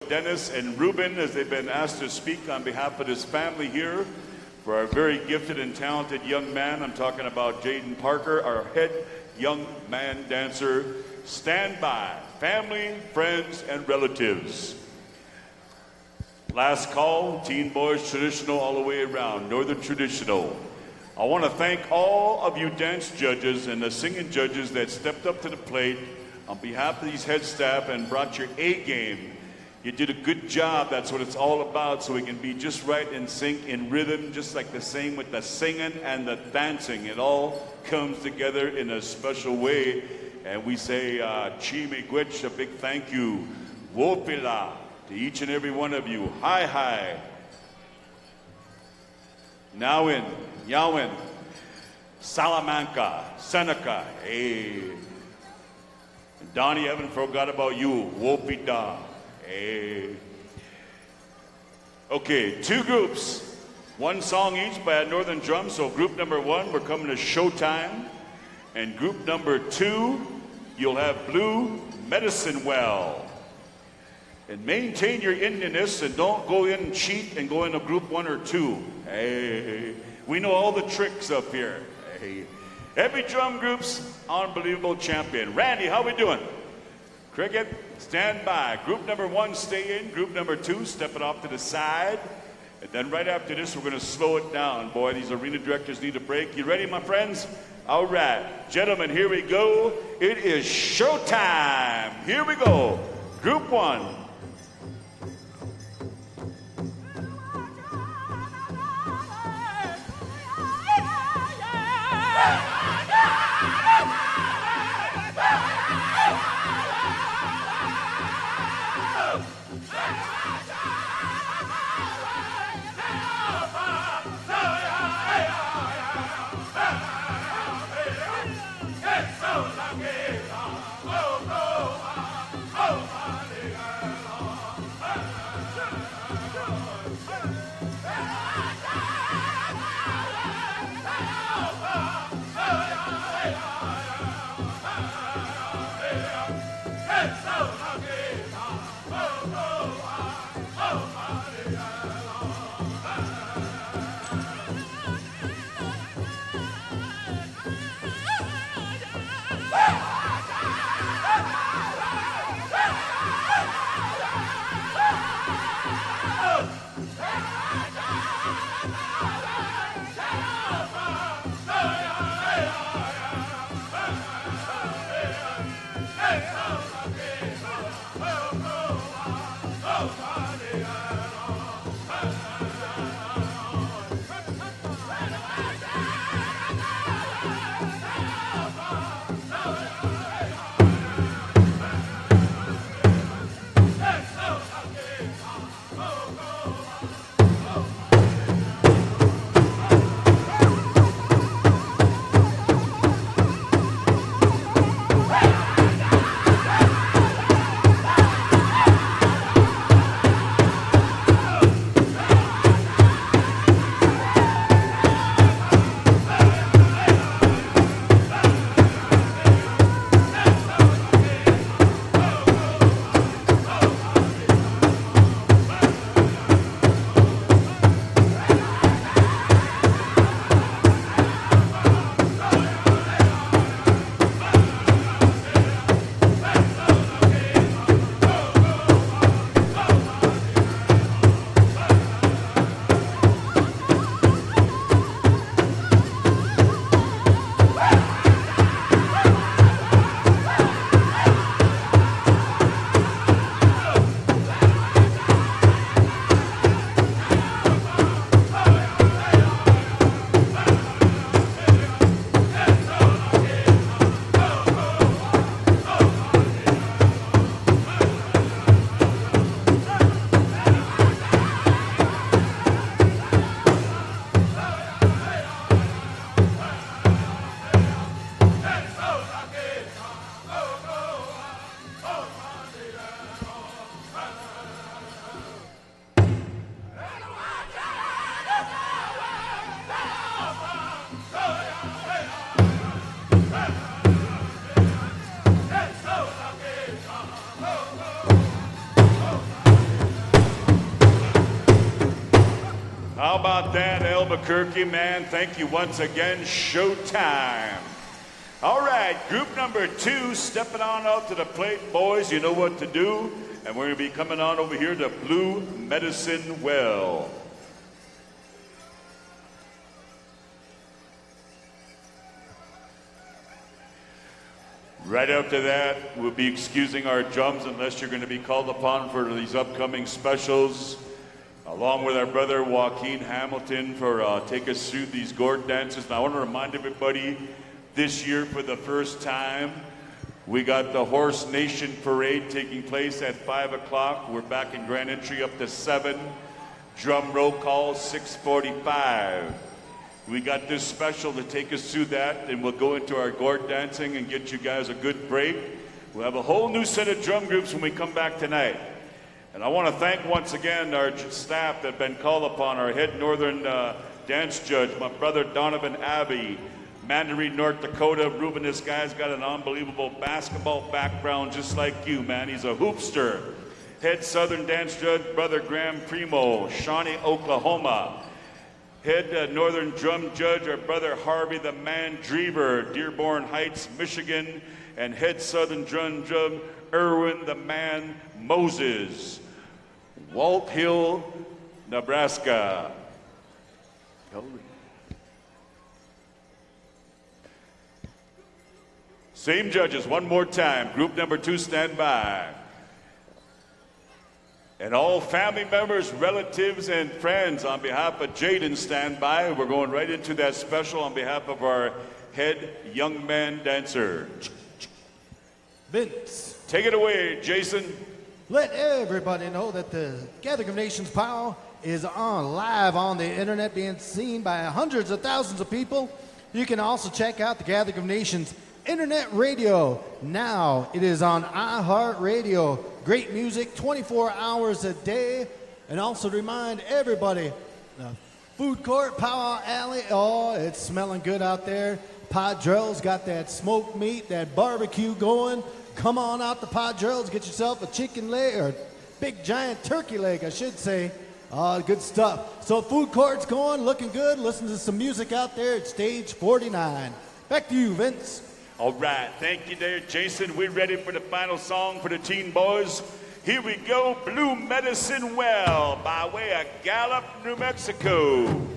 Dennis and Ruben as they've been asked to speak on behalf of this family here for our very gifted and talented young man. I'm talking about Jaden Parker, our head young man dancer. Stand by, family, friends, and relatives. Last call, Teen Boys Traditional all the way around, Northern Traditional. I want to thank all of you dance judges and the singing judges that stepped up to the plate on behalf of these head staff and brought your A game. You did a good job. That's what it's all about, so we can be just right and sync in rhythm, just like the same with the singing and the dancing. It all comes together in a special way. And we say, Chimigwich, a big thank you. Wopila to each and every one of you. Hi, hi. Nowin, Yawin, Salamanca, Seneca, hey. Donnie, I haven't forgot about you. Wopida, hey. Okay, two groups. One song each by a Northern Drum. So group number one, we're coming to Showtime. And group number two, you'll have Blue Medicine Well. And maintain your Indianness and don't go in and cheat and go into group one or two. Hey, we know all the tricks up here. Hey, every drum group's unbelievable champion. Randy, how we doing? Cricket, stand by. Group number one, stay in. Group number two, step it off to the side. And then right after this, we're going to slow it down. Boy, these arena directors need a break. You ready, my friends? All right, gentlemen, here we go. It is showtime. Here we go. Group one. How about that, Albuquerque, man? Thank you once again. Showtime. All right, group number 2, stepping on out to the plate, boys. You know what to do. And we're going to be coming on over here to Blue Medicine Well. Right after that, we'll be excusing our drums unless you're going to be called upon for these upcoming specials, along with our brother Joaquin Hamilton for take us through these gourd dances. Now, I want to remind everybody, this year for the first time, we got the Horse Nation Parade taking place at 5 o'clock. We're back in Grand Entry up to 7. Drum roll call 6:45. We got this special to take us through that, and we'll go into our gourd dancing and get you guys a good break. We'll have a whole new set of drum groups when we come back tonight. And I want to thank once again our staff that have been called upon, our head Northern dance judge, my brother Donovan Abbey, Mandarin, North Dakota. Ruben, this guy's got an unbelievable basketball background just like you, man. He's a hoopster. Head Southern dance judge, brother Graham Primo, Shawnee, Oklahoma. Head Northern drum judge, our brother Harvey the Man Drever, Dearborn Heights, Michigan. And head Southern drum judge, Erwin the Man Moses, Walt Hill, Nebraska. Same judges, one more time. Group number 2, stand by. And all family members, relatives, and friends, on behalf of Jaden, stand by. We're going right into that special on behalf of our head young man dancer. Vince. Take it away, Jason. Let everybody know that the Gathering of Nations Powwow is on live on the internet, being seen by hundreds of thousands of people. You can also check out the Gathering of Nations internet radio. Now it is on iHeartRadio. Great music 24 hours a day. And also to remind everybody, the food court, Powwow Alley, oh, it's smelling good out there. Padrell's got that smoked meat, that barbecue going. Come on out to Padrell's, get yourself a chicken leg, or big giant turkey leg, I should say. Good stuff. So food court's going, looking good. Listen to some music out there at stage 49. Back to you, Vince. All right, thank you there, Jason. We're ready for the final song for the teen boys. Here we go, Blue Medicine Well, by way of Gallup, New Mexico.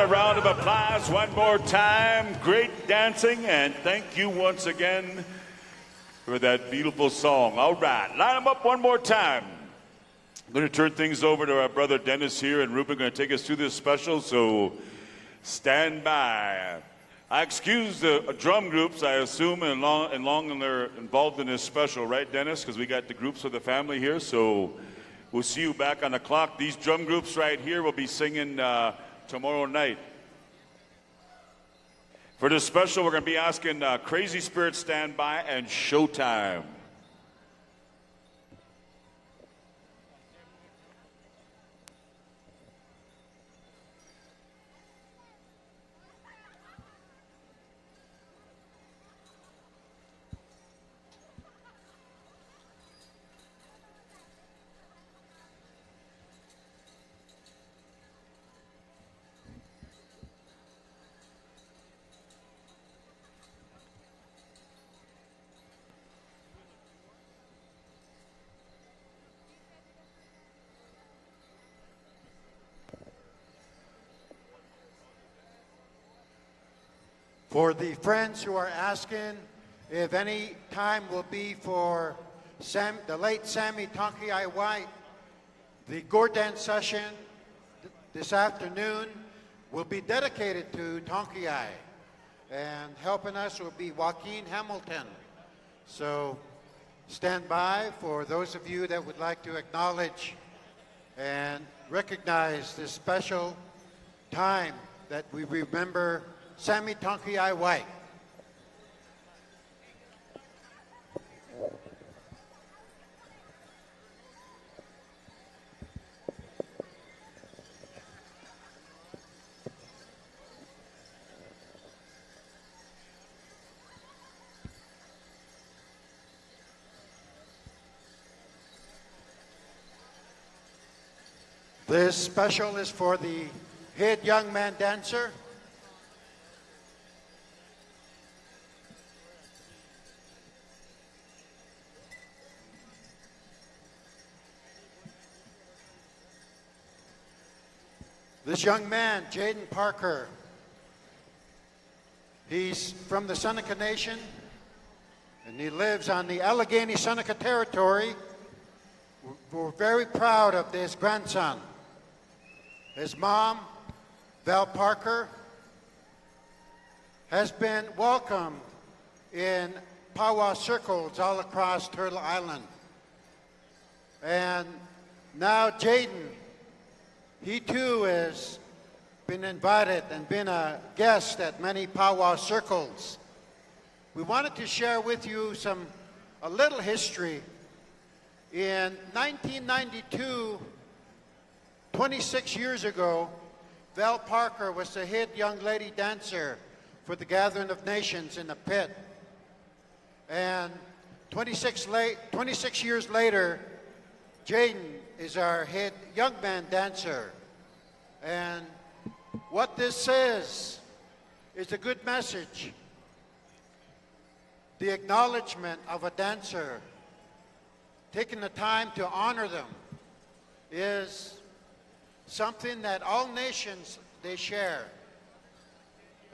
a round of applause one more time. Great dancing, and thank you once again for that beautiful song. All right, line them up one more time. I'm going to turn things over to our brother Dennis here, and Ruben going to take us through this special, so stand by. I excuse the drum groups, I assume, and they're involved in this special, right, Dennis? Because we got the groups of the family here, so we'll see you back on the clock. These drum groups right here will be singing tomorrow night. For this special, we're going to be asking Crazy Spirit Stand By and Showtime. For the friends who are asking if any time will be for the late Sammy Tonkiai White, the Gordon session this afternoon will be dedicated to Tonkiai, and helping us will be Joaquin Hamilton. So stand by for those of you that would like to acknowledge and recognize this special time that we remember Sammy Tonkiai White. This special is for the head young man dancer. This young man, Jaden Parker, he's from the Seneca Nation, and he lives on the Allegheny Seneca territory. We're very proud of this grandson. His mom, Val Parker, has been welcomed in powwow circles all across Turtle Island. And now Jaden, he too has been invited and been a guest at many powwow circles. We wanted to share with you a little history. In 1992, 26 years ago, Val Parker was the head young lady dancer for the Gathering of Nations in the pit. And 26 years later, Jaden is our head young man dancer. And what this says is a good message. The acknowledgement of a dancer, taking the time to honor them, is something that all nations, they share.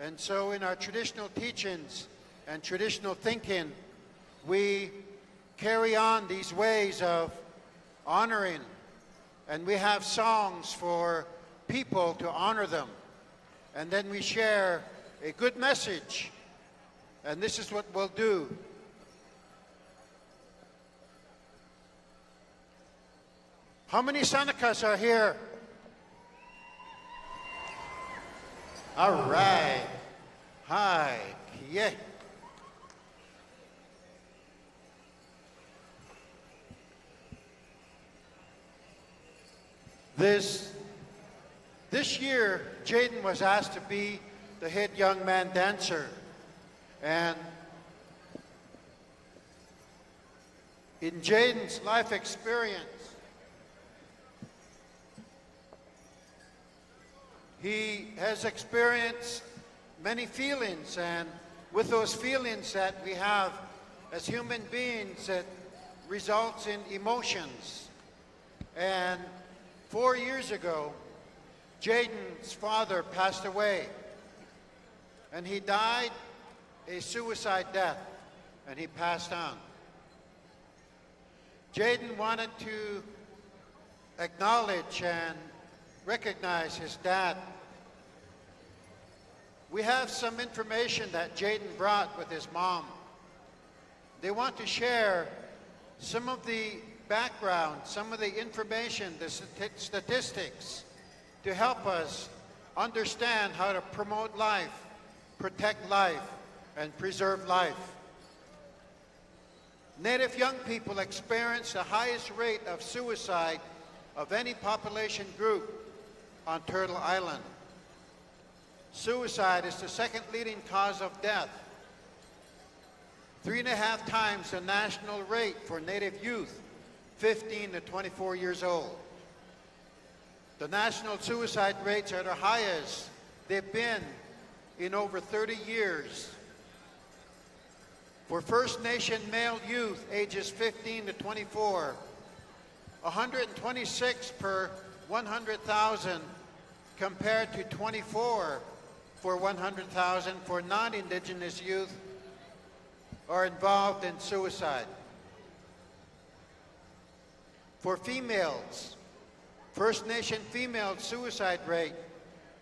And so in our traditional teachings and traditional thinking, we carry on these ways of honoring, and we have songs for people to honor them. And then we share a good message, and this is what we'll do. How many Senecas are here? All right. Hi. Yeah. This year, Jaden was asked to be the head young man dancer. And in Jaden's life experience, he has experienced many feelings, and with those feelings that we have as human beings, it results in emotions. And 4 years ago, Jaden's father passed away, and he died a suicide death, and he passed on. Jaden wanted to acknowledge and recognize his dad. We have some information that Jaden brought with his mom. They want to share some of the background, some of the information, the statistics to help us understand how to promote life, protect life, and preserve life. Native young people experience the highest rate of suicide of any population group on Turtle Island. Suicide is the second leading cause of death, 3.5 times the national rate for Native youth, 15 to 24 years old. The national suicide rates are the highest they've been in over 30 years. For First Nation male youth ages 15 to 24, 126 per 100,000 compared to 24 for 100,000 for non-Indigenous youth are involved in suicide. For females, First Nation female suicide rate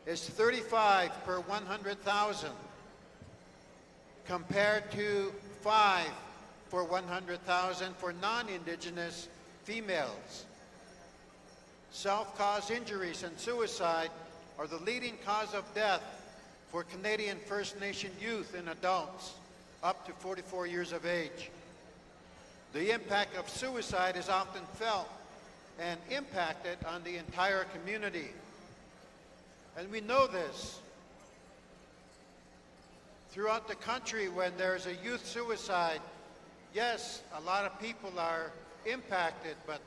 is 35 per 100,000 compared to 5 for 100,000 for non-Indigenous females. Self-caused injuries and suicide are the leading cause of death for Canadian First Nation youth and adults up to 44 years of age. The impact of suicide is often felt and impacted on the entire community. And we know this. Throughout the country, when there's a youth suicide, yes, a lot of people are impacted, but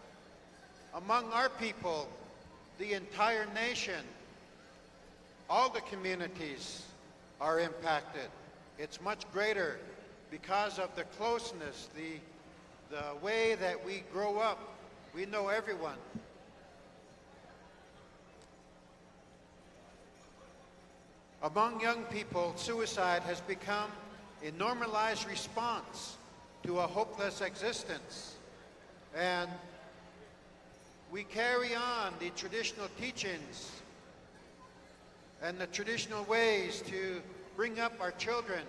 among our people, the entire nation, all the communities are impacted. It's much greater because of the closeness, the way that we grow up. We know everyone. Among young people, suicide has become a normalized response to a hopeless existence. And we carry on the traditional teachings and the traditional ways to bring up our children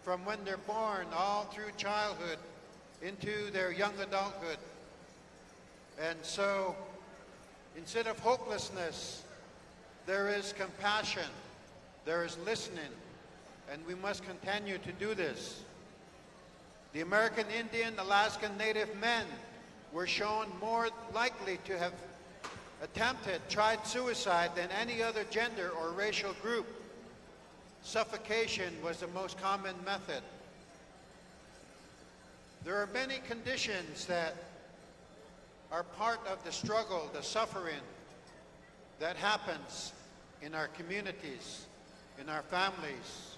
from when they're born all through childhood into their young adulthood. And so, instead of hopelessness, there is compassion, there is listening, and we must continue to do this. The American Indian, Alaskan Native men were shown more likely to have tried suicide than any other gender or racial group. Suffocation was the most common method. There are many conditions that are part of the struggle, the suffering that happens in our communities, in our families.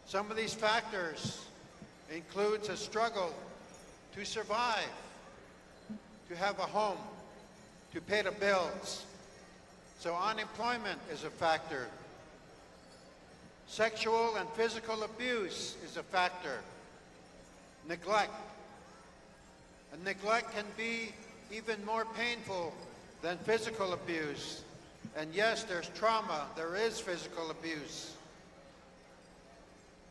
Some of these factors includes a struggle to survive, to have a home, to pay the bills. So unemployment is a factor. Sexual and physical abuse is a factor. Neglect. And neglect can be even more painful than physical abuse. And yes, there's trauma, there is physical abuse.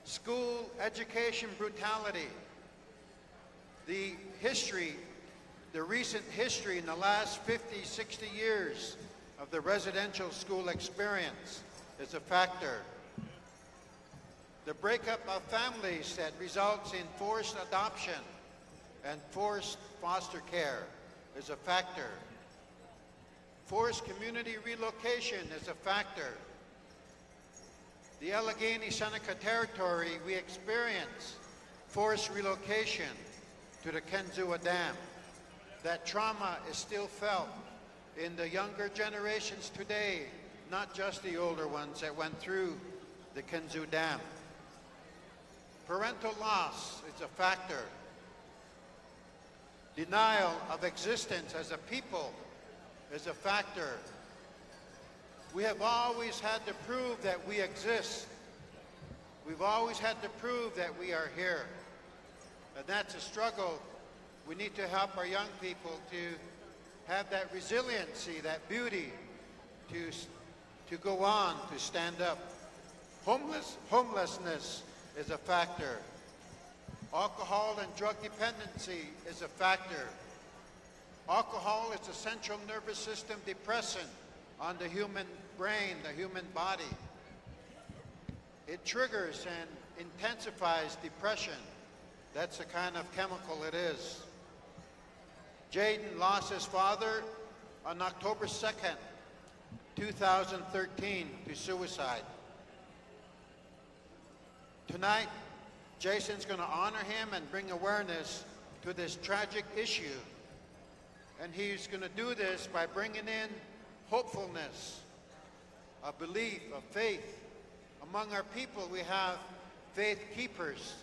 School education brutality. The history, the recent history in the last 50, 60 years of the residential school experience is a factor. The breakup of families that results in forced adoption and forced foster care is a factor. Forced community relocation is a factor. The Allegheny-Seneca territory, we experience forced relocation to the Kenzua Dam. That trauma is still felt in the younger generations today, not just the older ones that went through the Kenzua Dam. Parental loss is a factor. Denial of existence as a people is a factor. We have always had to prove that we exist. We've always had to prove that we are here. And that's a struggle. We need to help our young people to have that resiliency, that beauty, to go on, to stand up. Homelessness is a factor. Alcohol and drug dependency is a factor. Alcohol is a central nervous system depressant on the human brain, the human body. It triggers and intensifies depression. That's the kind of chemical it is. Jaden lost his father on October 2nd, 2013 to suicide. Tonight, Jason's going to honor him and bring awareness to this tragic issue. And he's going to do this by bringing in hopefulness, a belief, a faith. Among our people, we have faith keepers,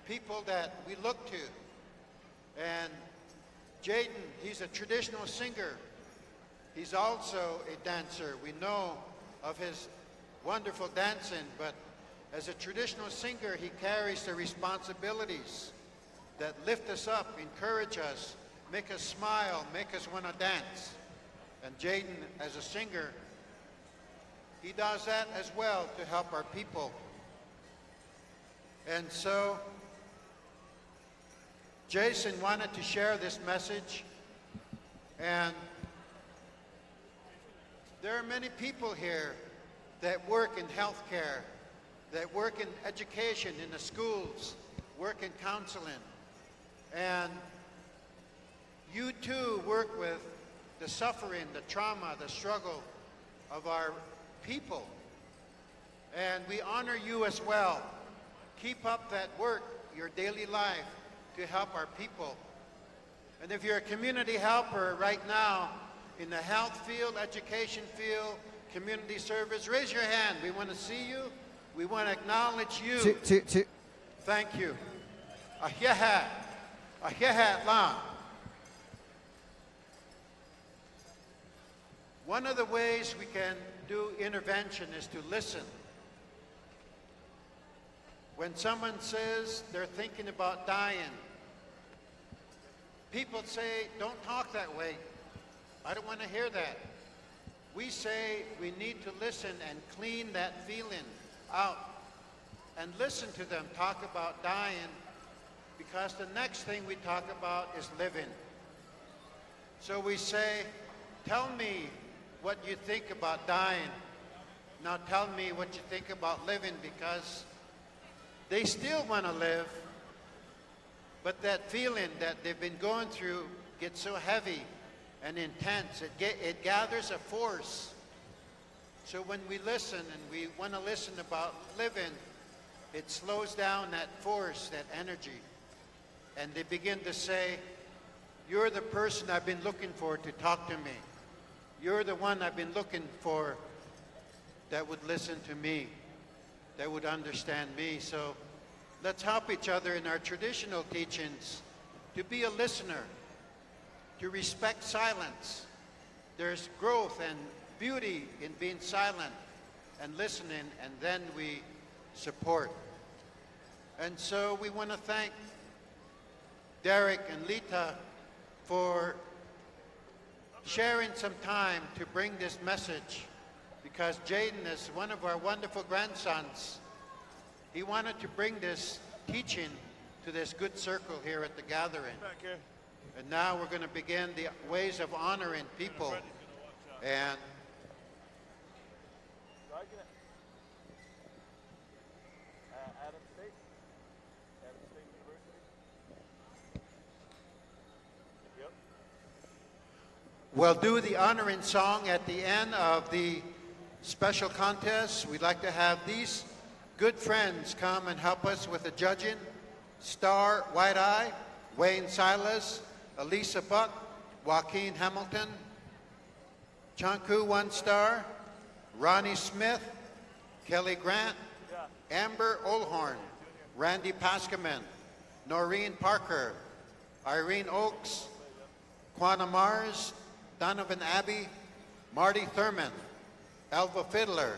people that we look to. And Jaden, he's a traditional singer. He's also a dancer. We know of his wonderful dancing, but as a traditional singer, he carries the responsibilities that lift us up, encourage us, make us smile, make us want to dance. And Jaden, as a singer, he does that as well to help our people. And so, Jason wanted to share this message, and there are many people here that work in healthcare, that work in education, in the schools, work in counseling. And you too work with the suffering, the trauma, the struggle of our people. And we honor you as well. Keep up that work, your daily life, to help our people. And if you're a community helper right now in the health field, education field, community service, raise your hand. We want to see you. We want to acknowledge you. Thank you. Ahiyahat lang. One of the ways we can do intervention is to listen. When someone says they're thinking about dying, people say, don't talk that way. I don't want to hear that. We say we need to listen and clean that feeling out and listen to them talk about dying, because the next thing we talk about is living. So we say, tell me what you think about dying. Now tell me what you think about living, because they still want to live, but that feeling that they've been going through gets so heavy and intense. It gathers a force. So when we listen and we want to listen about living, it slows down that force, that energy. And they begin to say, you're the person I've been looking for to talk to me. You're the one I've been looking for that would listen to me, that would understand me. So let's help each other in our traditional teachings to be a listener, to respect silence. There's growth and beauty in being silent and listening, and then we support. And so we want to thank Derek and Lita for sharing some time to bring this message, because Jaden is one of our wonderful grandsons. He wanted to bring this teaching to this good circle here at the gathering. And now we're going to begin the ways of honoring people. And we'll do the honoring song at the end of the special contest. We'd like to have these good friends come and help us with the judging. Star White Eye, Wayne Silas, Elisa Buck, Joaquin Hamilton, Chanku 1 star, Ronnie Smith, Kelly Grant, Amber Olhorn, Randy Paskaman, Noreen Parker, Irene Oakes, Quanah Mars, Donovan Abbey, Marty Thurman, Alva Fiddler,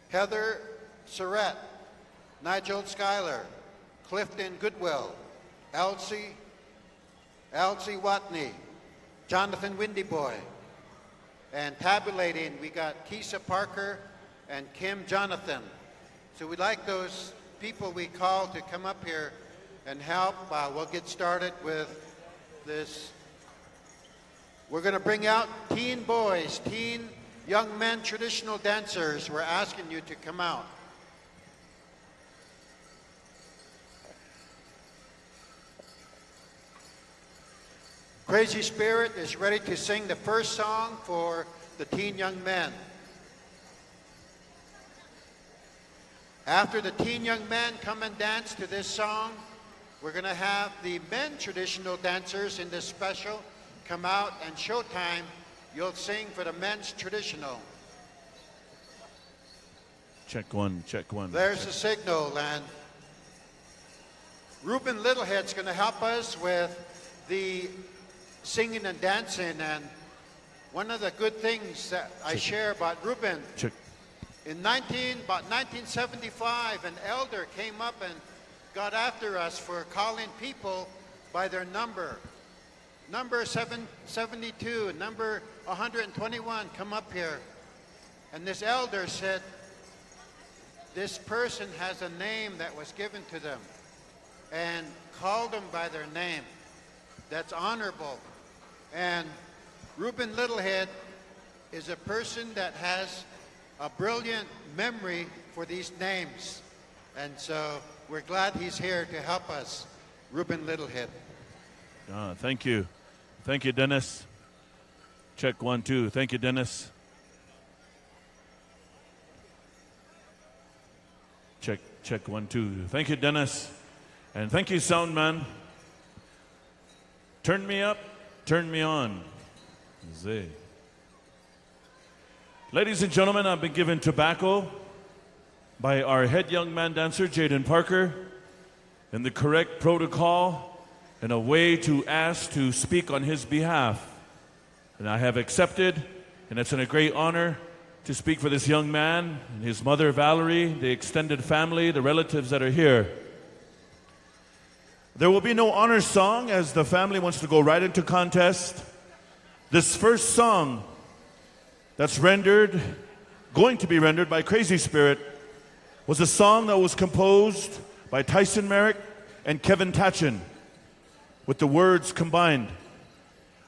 Heather Surratt, Nigel Schuyler, Clifton Goodwill, Elsie Watney, Jonathan Windyboy. And tabulating, we got Keisha Parker and Kim Jonathan. So we'd like those people we call to come up here and help. We'll get started with this. We're going to bring out teen boys, teen young men, traditional dancers. We're asking you to come out. Crazy Spirit is ready to sing the first song for the teen young men. After the teen young men come and dance to this song, we're going to have the men traditional dancers in this special come out, and showtime, you'll sing for the men's traditional. Check one, check one. There's the signal, and Ruben Littlehead's going to help us with the singing and dancing. And one of the good things that I share about Ruben, in about 1975, an elder came up and got after us for calling people by their number. Number 772, number 121, come up here. And this elder said, this person has a name that was given to them, and called them by their name. That's honorable. And Ruben Littlehead is a person that has a brilliant memory for these names. And so we're glad he's here to help us, Ruben Littlehead. Thank you. Thank you, Dennis. Check 1, 2. Thank you, Dennis. Check 1, 2. Thank you, Dennis. And thank you, Soundman. Turn me up, turn me on. Zay. Ladies and gentlemen, I've been given tobacco by our head young man dancer, Jaden Parker, and the correct protocol and a way to ask to speak on his behalf. And I have accepted, and it's a great honor to speak for this young man and his mother, Valerie, the extended family, the relatives that are here. There will be no honor song as the family wants to go right into contest. This first song that's going to be rendered by Crazy Spirit, was a song that was composed by Tyson Merrick and Kevin Tatchin, with the words combined.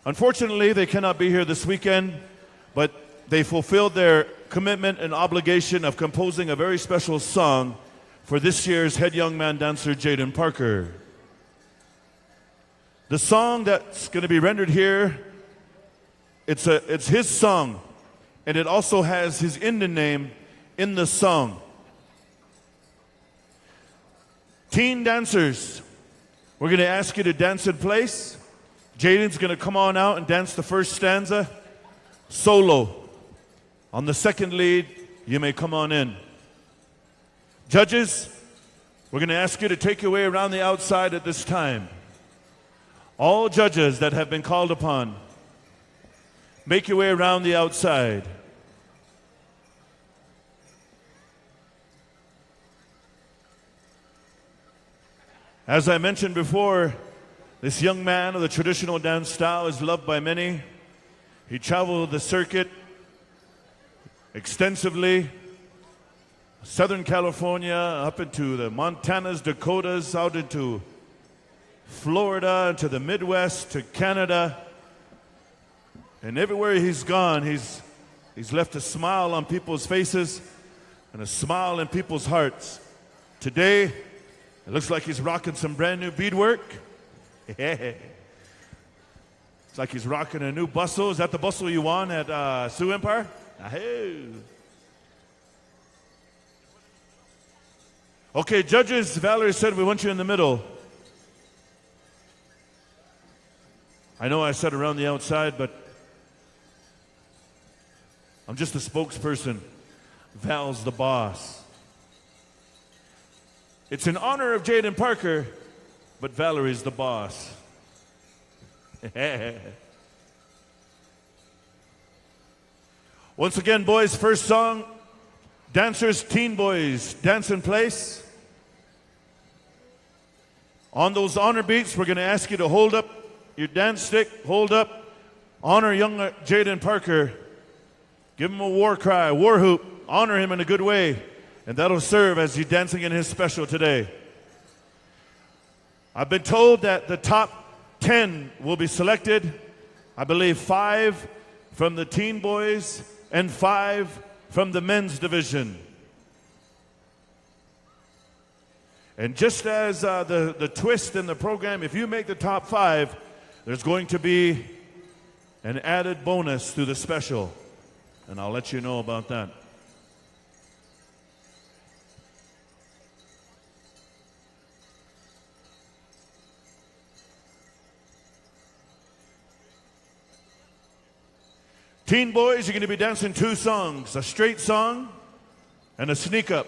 Unfortunately, they cannot be here this weekend, but they fulfilled their commitment and obligation of composing a very special song for this year's head young man dancer, Jaden Parker. The song that's going to be rendered here, it's his song, and it also has his Indian name in the song. Teen dancers, we're going to ask you to dance in place. Jaden's going to come on out and dance the first stanza solo. On the second lead, you may come on in. Judges, we're going to ask you to take your way around the outside at this time. All judges that have been called upon, make your way around the outside. As I mentioned before, this young man of the traditional dance style is loved by many. He traveled the circuit extensively, Southern California, up into the Montanas, Dakotas, out into Florida, to the Midwest, to Canada. And everywhere he's gone, he's left a smile on people's faces and a smile in people's hearts. Today, it looks like he's rocking some brand new beadwork. It's like he's rocking a new bustle. Is that the bustle you won at Sioux Empire? Okay, judges, Valerie said we want you in the middle. I know I said around the outside, but I'm just a spokesperson. Val's the boss. It's in honor of Jaden Parker, but Valerie's the boss. Once again, boys, first song, dancers, teen boys, dance in place. On those honor beats, we're going to ask you to hold up your dance stick, hold up, honor young Jaden Parker. Give him a war cry, war hoop, honor him in a good way, and that'll serve as he's dancing in his special today. I've been told that the top 10 will be selected. I believe 5 from the teen boys and 5 from the men's division. And just as the twist in the program, if you make the top 5, there's going to be an added bonus to the special. And I'll let you know about that. Teen boys, you're going to be dancing 2 songs, a straight song and a sneak up.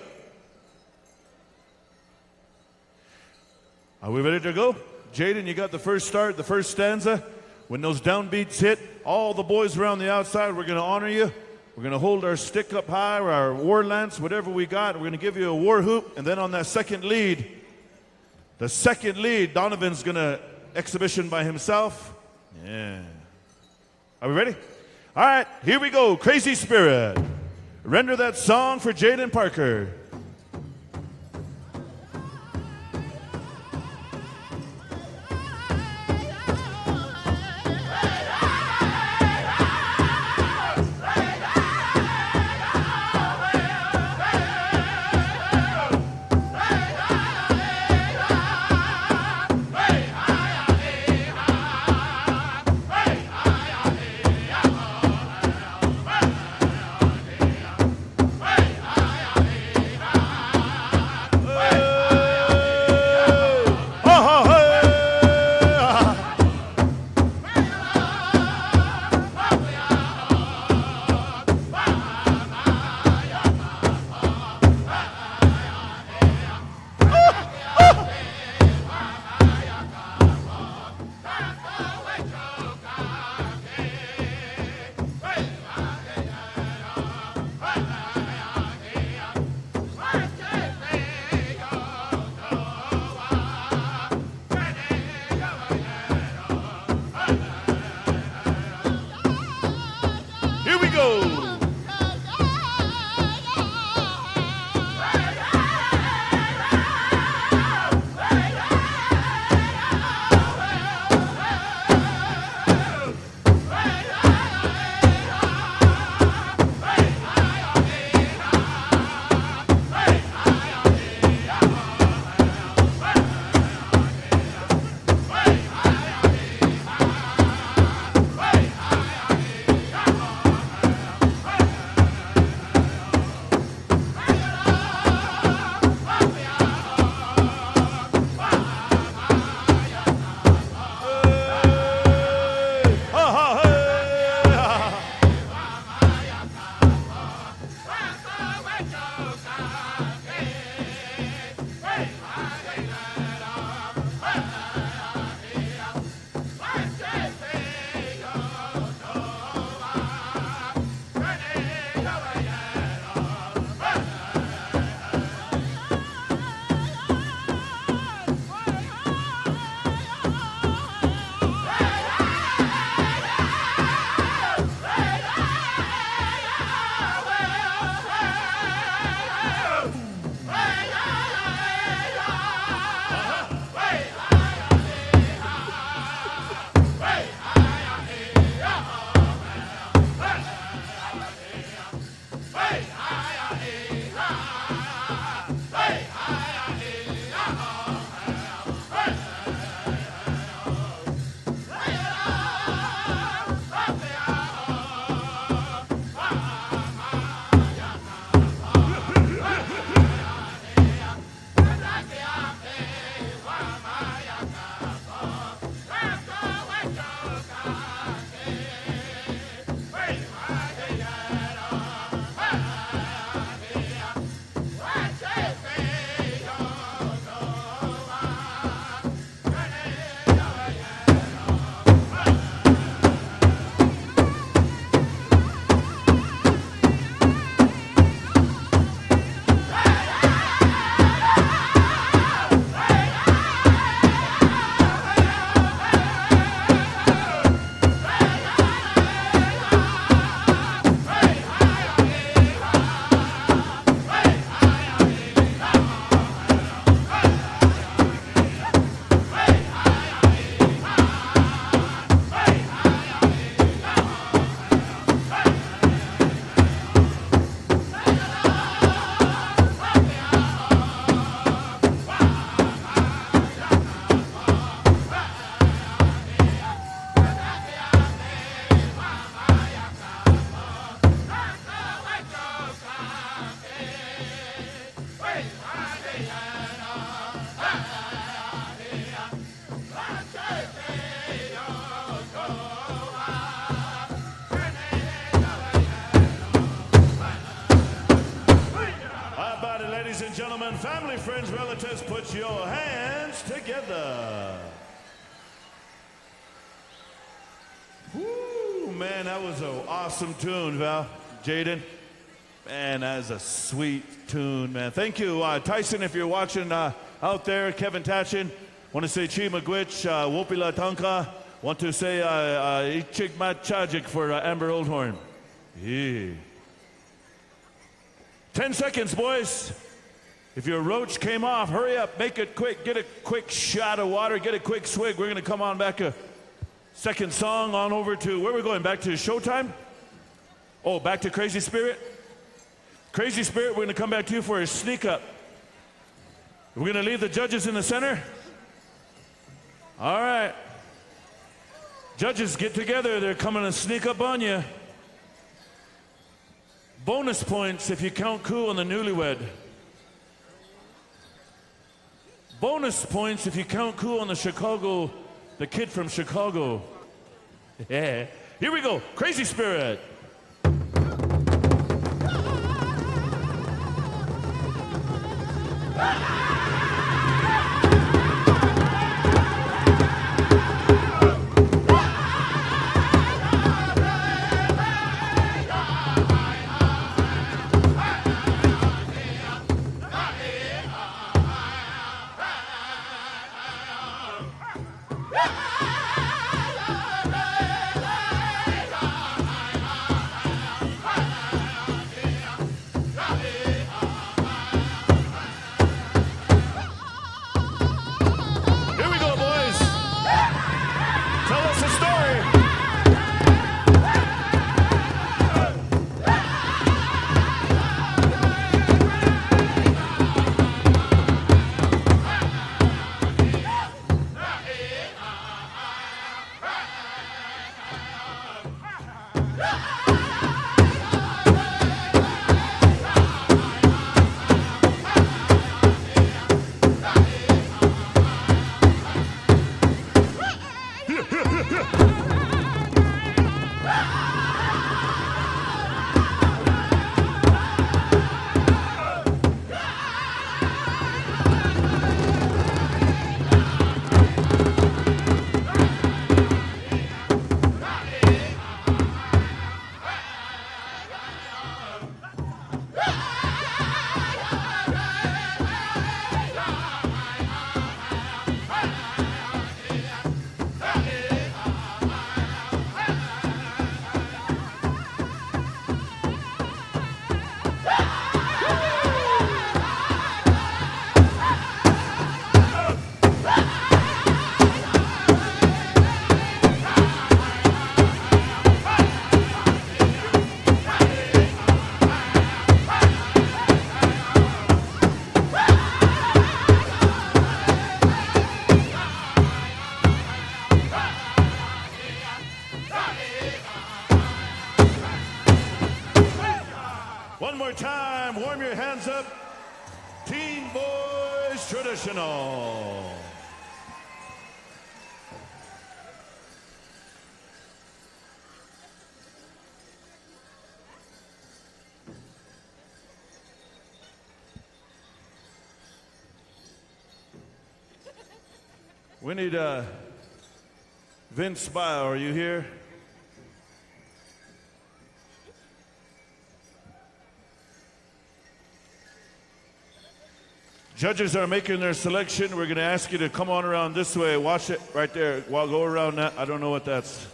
Are we ready to go? Jaden, you got the first start, the first stanza. When those downbeats hit, all the boys around the outside, we're going to honor you. We're going to hold our stick up high or our war lance, whatever we got. We're going to give you a war hoop. And then on that second lead, Donovan's going to exhibition by himself. Yeah. Are we ready? All right, here we go. Crazy Spirit. Render that song for Jaden Parker. and family, friends, relatives, put your hands together. Woo, man, that was an awesome tune, Val. Jaden, man, that is a sweet tune, man. Thank you, Tyson, if you're watching out there. Kevin Tatchin, want to say Chi Magwitch, Wopila Tanka. Want to say Ichig Matchajik for Amber Oldhorn. Yeah. 10 seconds, boys. If your roach came off, hurry up, make it quick. Get a quick shot of water, get a quick swig. We're going to come on back a second song on over to, where are we going? Back to Showtime? Oh, back to Crazy Spirit? Crazy Spirit, we're going to come back to you for a sneak up. We're going to leave the judges in the center? All right. Judges, get together. They're coming to sneak up on you. Bonus points if you count cool on the newlywed. Bonus points if you count cool on the kid from Chicago. Yeah. Here we go. Crazy Spirit. One more time, warm your hands up. Teen Boys Traditional. We need Vince Bio, are you here? Judges are making their selection. We're going to ask you to come on around this way. Watch it right there. While go around that. I don't know what that's.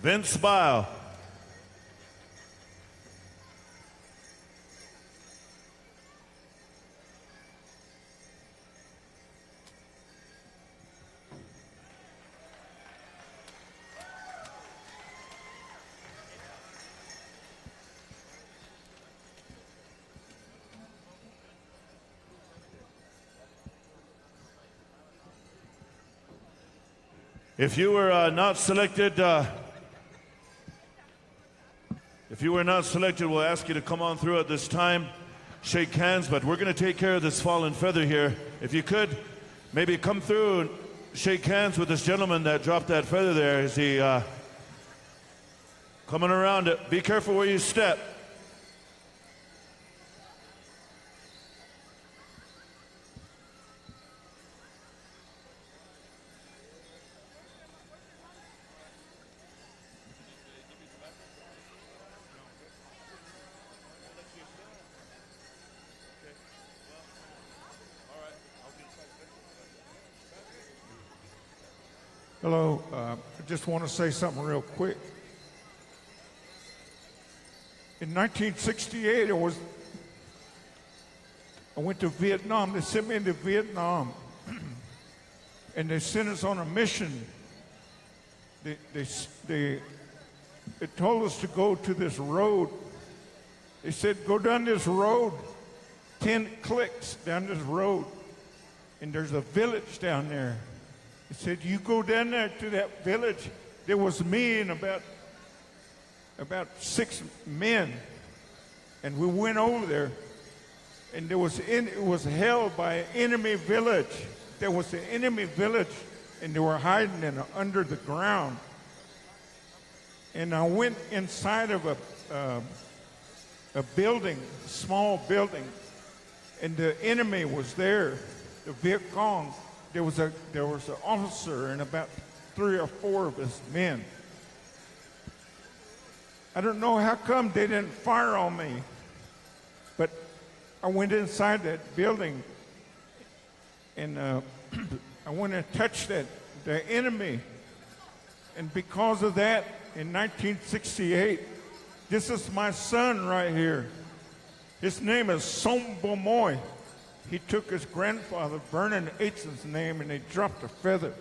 Vince Bio. If you were not selected, we'll ask you to come on through at this time, shake hands, but we're going to take care of this fallen feather here. If you could, maybe come through and shake hands with this gentleman that dropped that feather there. Is he coming around it? Be careful where you step. Hello, I just want to say something real quick. In 1968, I went to Vietnam. They sent me into Vietnam, and they sent us on a mission. They told us to go to this road. They said, go down this road, 10 clicks down this road, and there's a village down there. He said, you go down there to that village. There was me and about 6 men, and we went over there, and it was held by an enemy village. There was an enemy village, and they were hiding under the ground. And I went inside of a building, a small building, and the enemy was there, the Viet Cong. There was an officer and about 3 or 4 of his men. I don't know how come they didn't fire on me, but I went inside that building, and I went and touched the enemy. And because of that, in 1968, this is my son right here. His name is Som Bo Moy. He took his grandfather, Vernon Aidson's name, and he dropped a feather.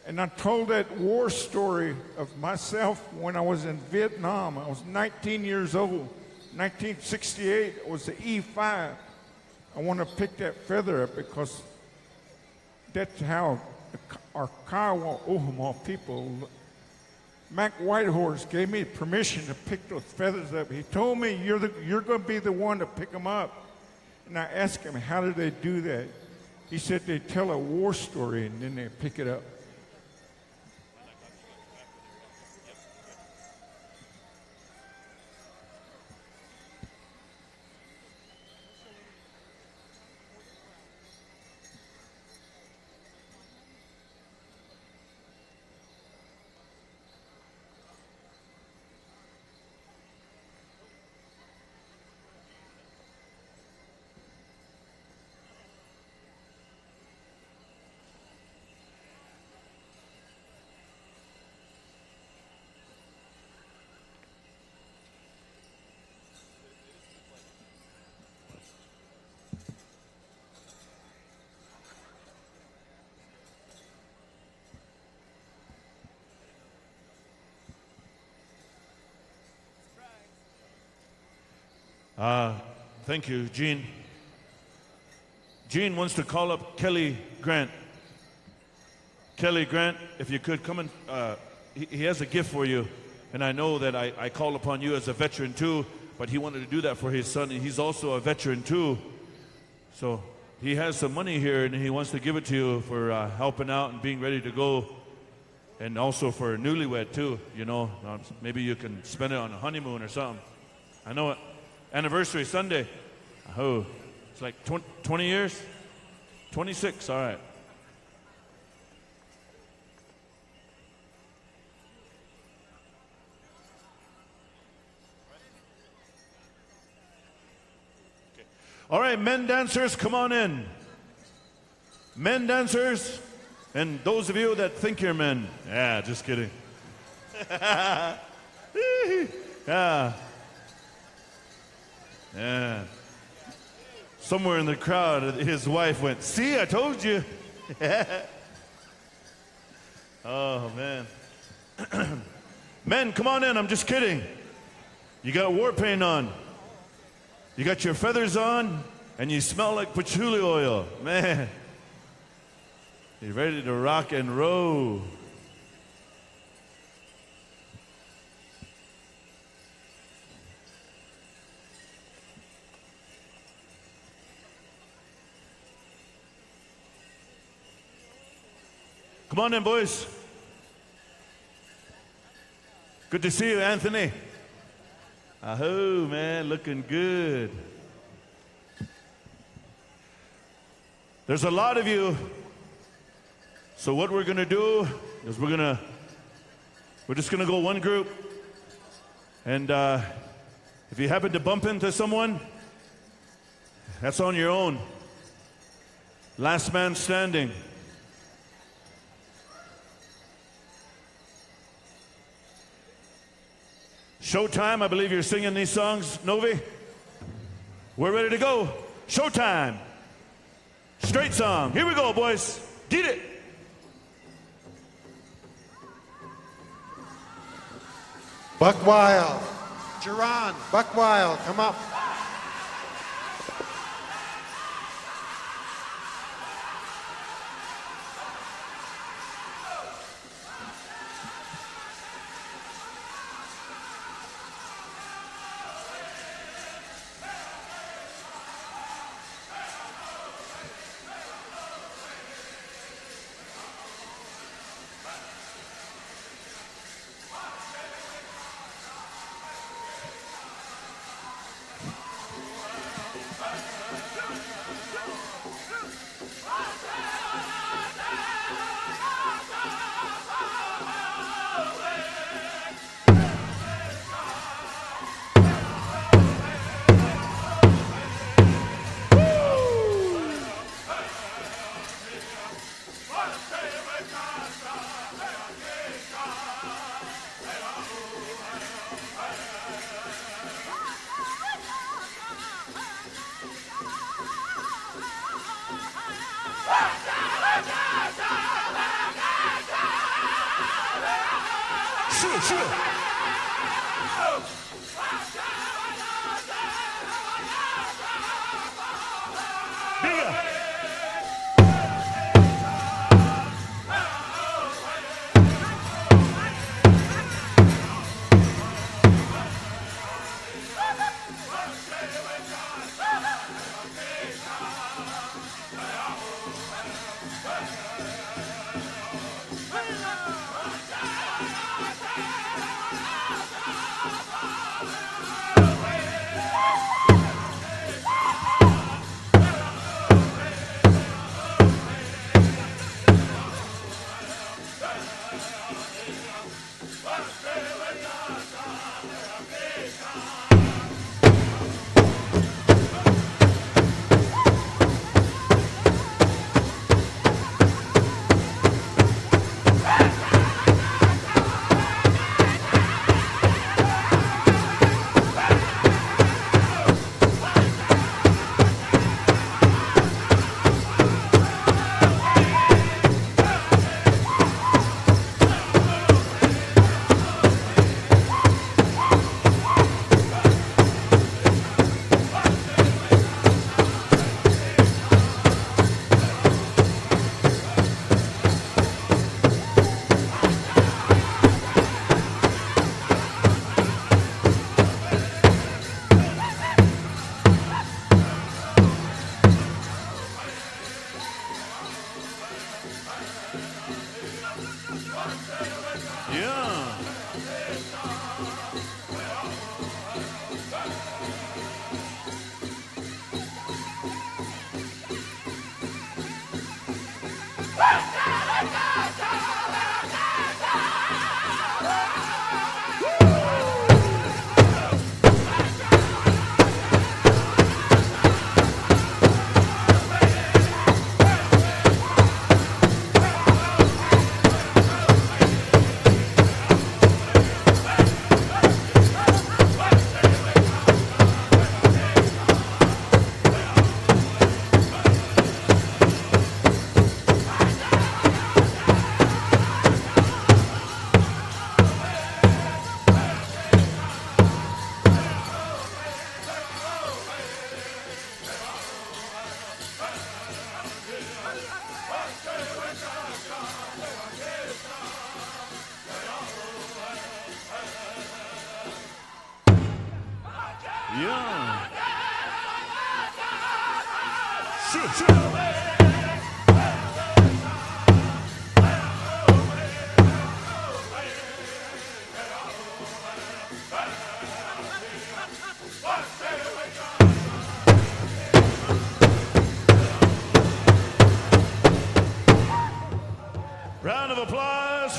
And I told that war story of myself when I was in Vietnam. I was 19 years old. 1968, it was the E5. I want to pick that feather up because that's how our Kiowa Omaha people, Mac Whitehorse gave me permission to pick those feathers up. He told me, you're going to be the one to pick them up. And I asked him, how do they do that? He said they tell a war story and then they pick it up. Thank you, Gene. Gene wants to call up Kelly Grant. Kelly Grant, if you could come in, he has a gift for you. And I know that I called upon you as a veteran too, but he wanted to do that for his son, and he's also a veteran too. So he has some money here, and he wants to give it to you for helping out and being ready to go. And also for newlywed too, you know. Maybe you can spend it on a honeymoon or something. I know it. Anniversary Sunday. Oh, it's like 20 years? 26, all right. Okay. All right, men dancers, come on in. Men dancers, and those of you that think you're men. Yeah, just kidding. Yeah. Yeah. Somewhere in the crowd, his wife went, see, I told you. Oh, man. Men, come on in. I'm just kidding. You got war paint on. You got your feathers on, and you smell like patchouli oil. Man. You ready to rock and roll. Come on in, boys. Good to see you, Anthony. Ahoo, man, looking good. There's a lot of you. So what we're gonna do is we're just gonna go one group. And if you happen to bump into someone, that's on your own. Last man standing. Showtime, I believe you're singing these songs, Novi. We're ready to go. Showtime. Straight song. Here we go, boys. Get it. Buck Wild. Jerron, Buck Wild, come up. Yeah. Shoot.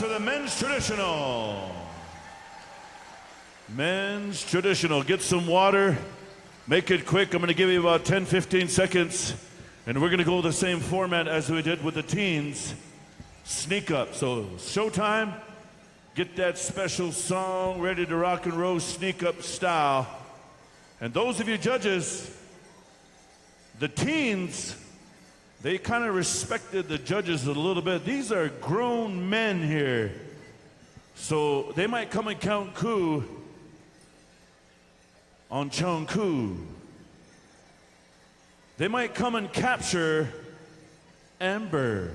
for the men's traditional. Men's traditional. Get some water. Make it quick. I'm going to give you about 10, 15 seconds. And we're going to go the same format as we did with the teens. Sneak up. So, showtime. Get that special song ready to rock and roll, sneak up style. And those of you judges, the teens, they kind of respected the judges a little bit. These are grown men here. So they might come and count coup on Chung Ku. They might come and capture Amber.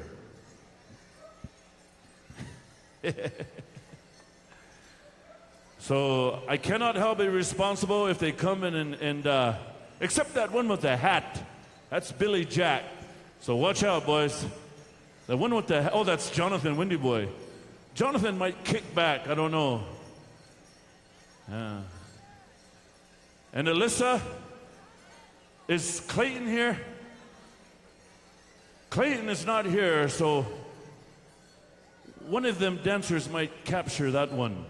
So I cannot help be responsible if they come in and except that one with the hat. That's Billy Jack. So watch out, boys. The one with the, oh, that's Jonathan Windy Boy. Jonathan might kick back, I don't know. Yeah. And Alyssa, is Clayton here? Clayton is not here, so one of them dancers might capture that one.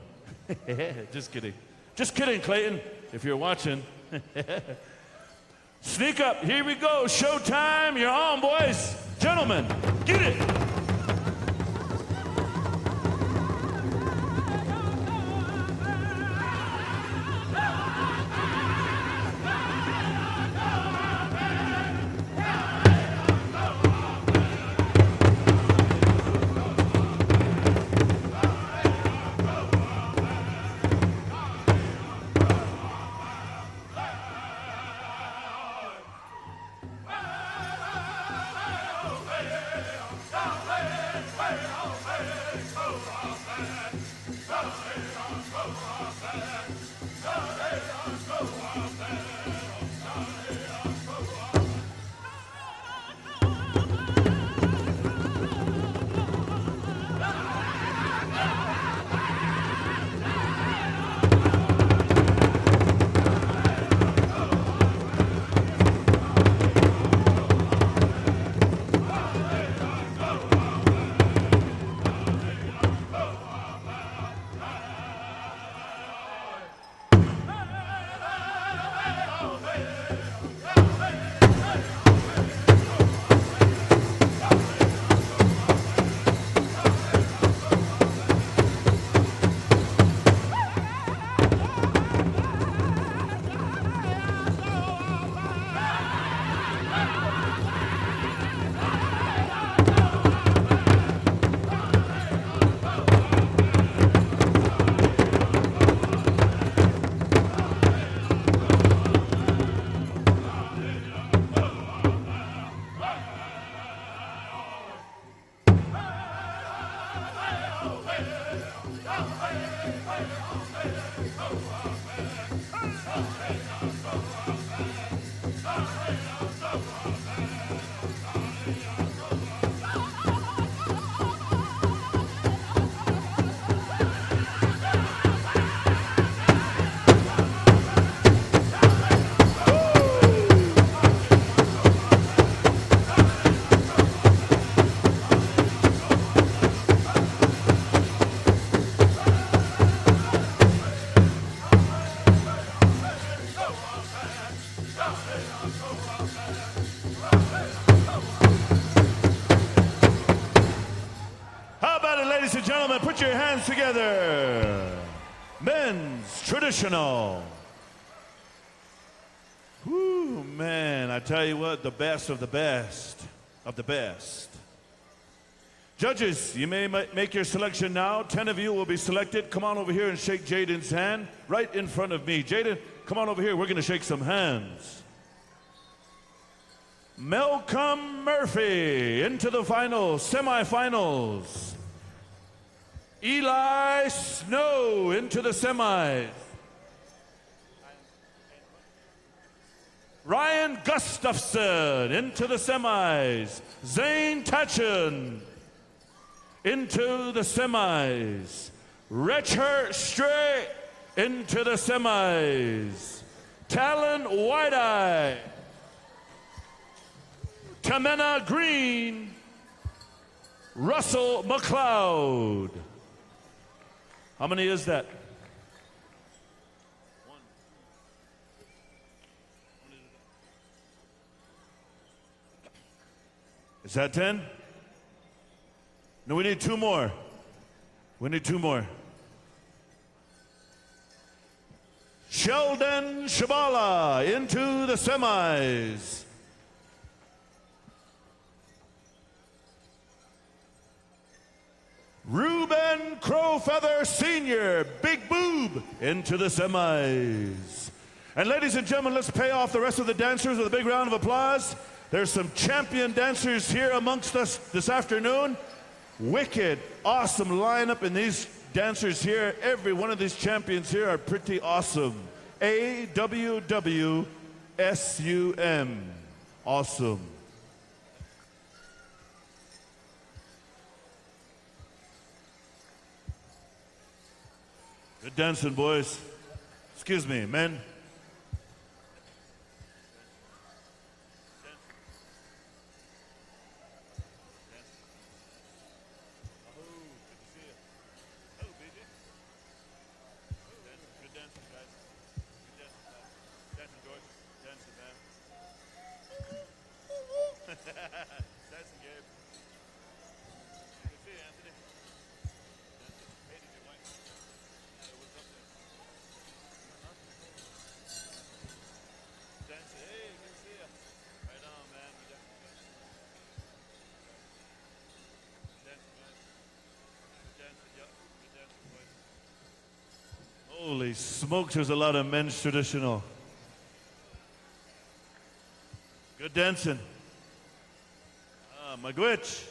Just kidding. Just kidding, Clayton, if you're watching. Sneak up, here we go, showtime, you're on, boys. Gentlemen, get it. Ladies and gentlemen, put your hands together. Men's traditional. Whoo, man, I tell you what, the best of the best of the best. Judges, you may make your selection now. 10 of you will be selected. Come on over here and shake Jaden's hand right in front of me. Jaden, come on over here. We're going to shake some hands. Malcolm Murphy into the finals, semifinals. Eli Snow into the semis. Ryan Gustafson into the semis. Zane Tatchin into the semis. Richard Stray into the semis. Talon White-Eye. Tamena Green. Russell McLeod. How many is that? Is that 10? No, we need 2 more. We need 2 more. Sheldon Shabala into the semis. Ruben Crowfeather Sr., Big Boob, into the semis. And ladies and gentlemen, let's pay off the rest of the dancers with a big round of applause. There's some champion dancers here amongst us this afternoon. Wicked, awesome lineup, and these dancers here, every one of these champions here are pretty awesome. AWWSUM. Awesome. Good dancing, boys. Excuse me, men. Holy smokes, there's a lot of men's traditional. Good dancing. Magwitch.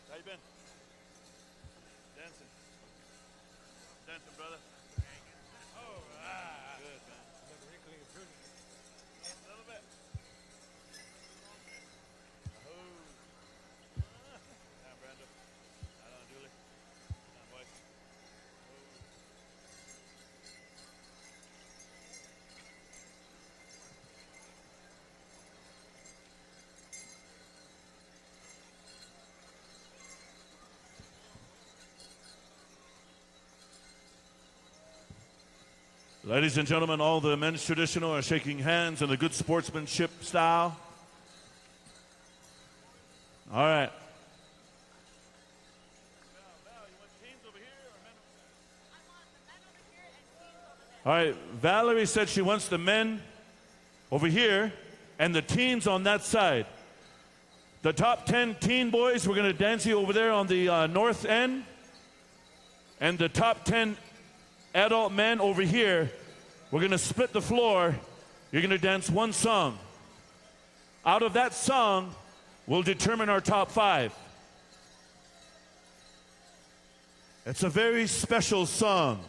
How you been? Dancing. Dancing, brother. Oh, good, man. A little bit. Down, Brando. Down, Dooley. Down, boys. Ladies and gentlemen, all the men's traditional are shaking hands in a good sportsmanship style. All right. All right, Valerie said she wants the men over here and the teens on that side. The top 10 teen boys, we're going to dance you over there on the north end. And the top 10 adult men over here, we're going to split the floor. You're going to dance one song. Out of that song, we'll determine our top 5. It's a very special song.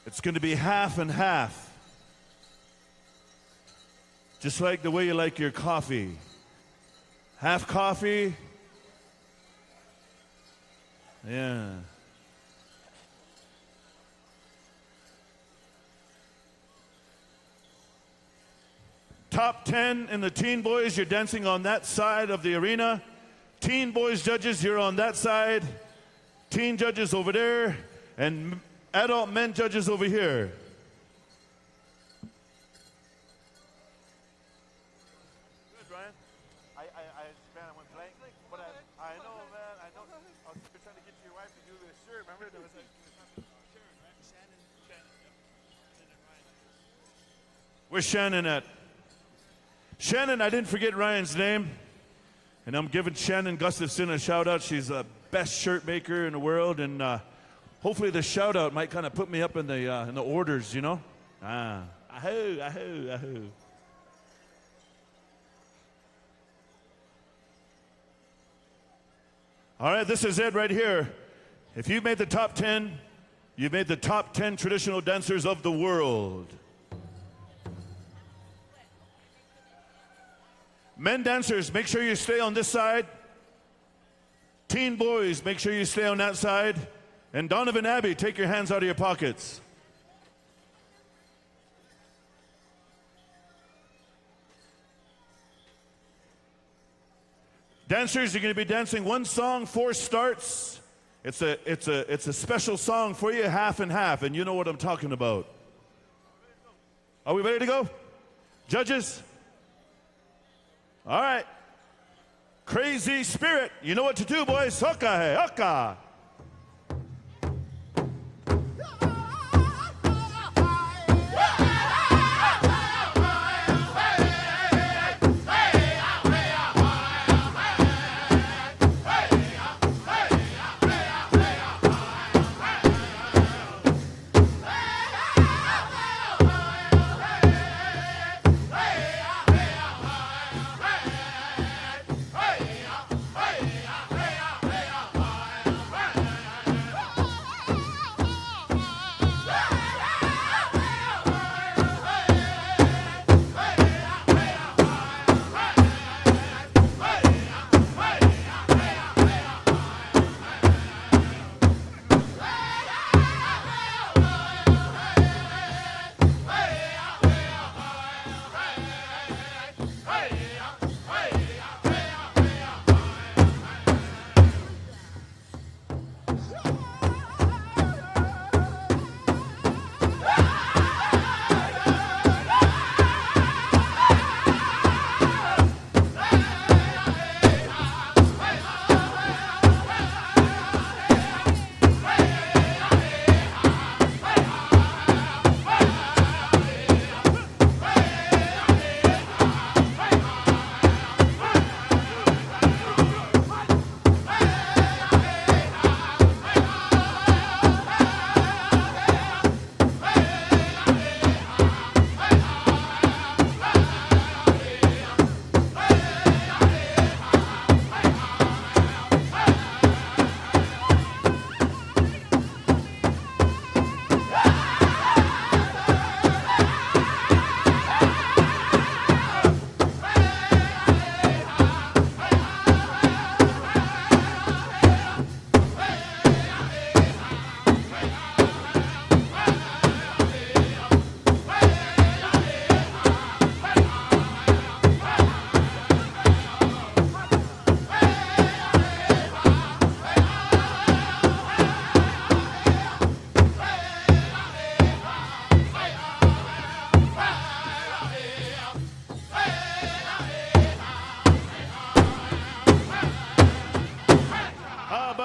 It's going to be half and half. Just like the way you like your coffee. Half coffee. Yeah. Top 10 in the teen boys, you're dancing on that side of the arena. Teen boys judges, you're on that side. Teen judges over there. And adult men judges over here. Good, Ryan. I went blank, but I know, man. I know. I was trying to get your wife to do this shirt. Remember, there was a Sharon, right? Shannon. Where's Shannon at? Shannon, I didn't forget Ryan's name, and I'm giving Shannon Gustafson a shout out. She's the best shirt maker in the world, and hopefully the shout out might kind of put me up in the orders, you know. Ahoo, ahoo, ahoo. All right, this is it right here. If you made the top 10, you made the top 10 traditional dancers of the world. Men dancers, make sure you stay on this side. Teen boys, make sure you stay on that side. And Donovan Abbey, take your hands out of your pockets. Dancers, you're going to be dancing one song, 4 starts. It's a special song for you, half and half, and you know what I'm talking about. Are we ready to go? Judges? All right. Crazy Spirit. You know what to do, boys. Hoka, hey, hoka.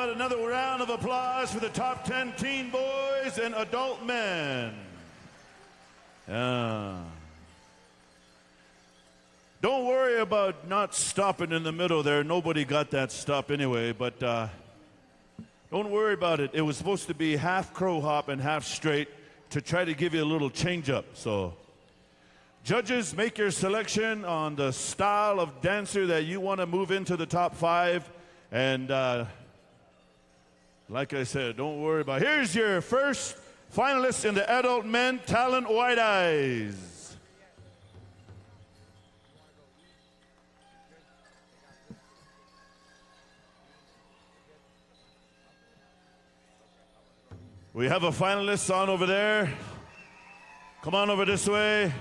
Another round of applause for the top 10 teen boys and adult men. Don't worry about not stopping in the middle there. Nobody got that stop anyway, but don't worry about it. It was supposed to be half crow hop and half straight to try to give you a little change up. So, judges, make your selection on the style of dancer that you want to move into the top 5. And like I said, don't worry about it. Here's your first finalist in the adult men talent, White Eyes. We have a finalist on over there. Come on over this way.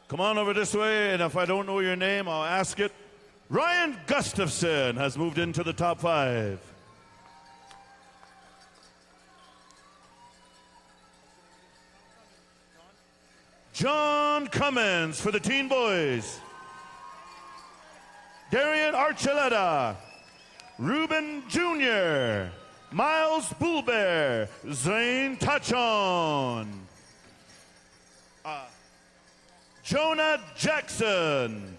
Come on over this way, and if I don't know your name, I'll ask it. Ryan Gustafson has moved into the top 5. John Cummins for the teen boys. Darian Archuleta. Ruben Jr. Miles Bullbear. Zane Tachon. Jonah Jackson.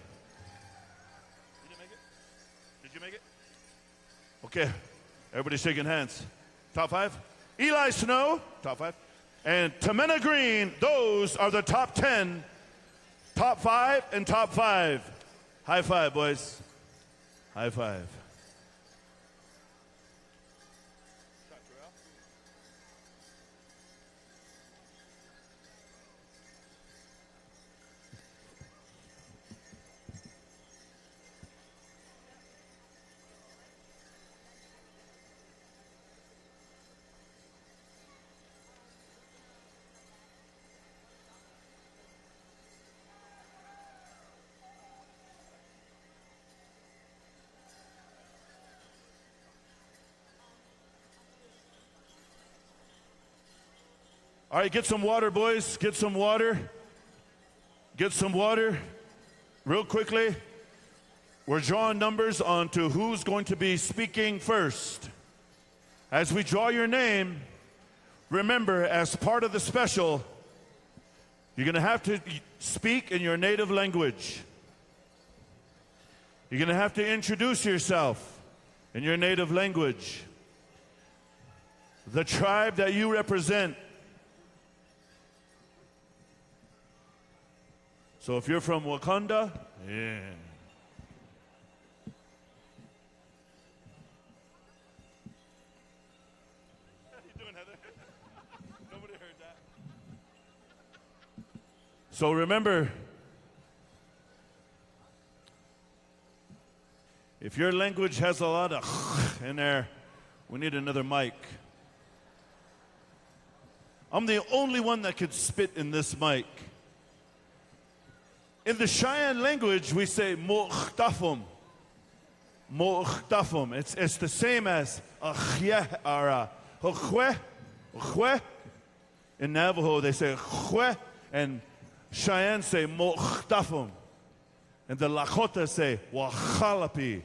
Okay, everybody shaking hands. Top 5. Eli Snow, top 5. And Tamena Green, those are the top 10, top 5, and top 5. High five, boys. High five. All right, get some water, boys. Get some water. Get some water. Real quickly, we're drawing numbers onto who's going to be speaking first. As we draw your name, remember, as part of the special, you're going to have to speak in your native language. You're going to have to introduce yourself in your native language. The tribe that you represent. So if you're from Wakanda, yeah. How you doing, Heather? Nobody heard that. So remember, if your language has a lot of in there, we need another mic. I'm the only one that could spit in this mic. In the Cheyenne language, we say muhtafum. Muhtafum. It's the same as achye or chwe. In Navajo, they say chwe, and Cheyenne say muhtafum. And the Lakota say wachalapi.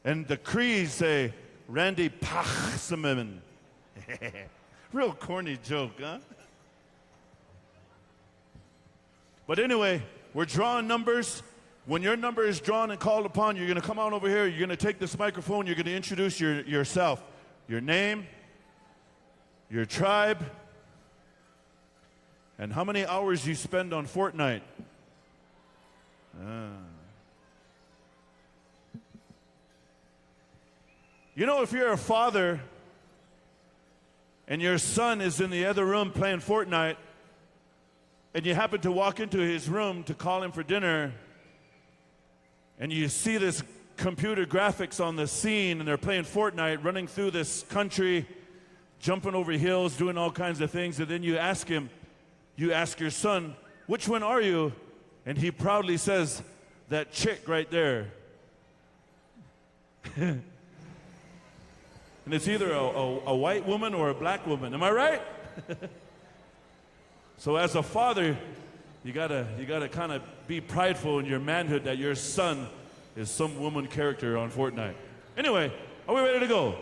And the Crees say Randy Pachsamimin. Real corny joke, huh? But anyway, we're drawing numbers. When your number is drawn and called upon, you're going to come on over here. You're going to take this microphone. You're going to introduce yourself, your name, your tribe, and how many hours you spend on Fortnite. You know, if you're a father and your son is in the other room playing Fortnite, and you happen to walk into his room to call him for dinner, and you see this computer graphics on the scene, and they're playing Fortnite, running through this country, jumping over hills, doing all kinds of things, and then you ask your son, which one are you? And he proudly says, that chick right there. And it's either a white woman or a black woman. Am I right? So as a father, you gotta kind of be prideful in your manhood that your son is some woman character on Fortnite. Anyway, are we ready to go?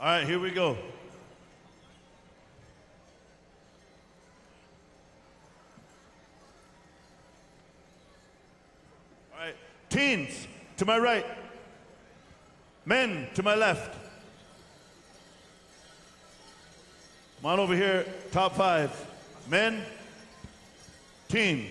All right, here we go. All right, teens to my right, men to my left. Come on over here, top 5. Men, teen.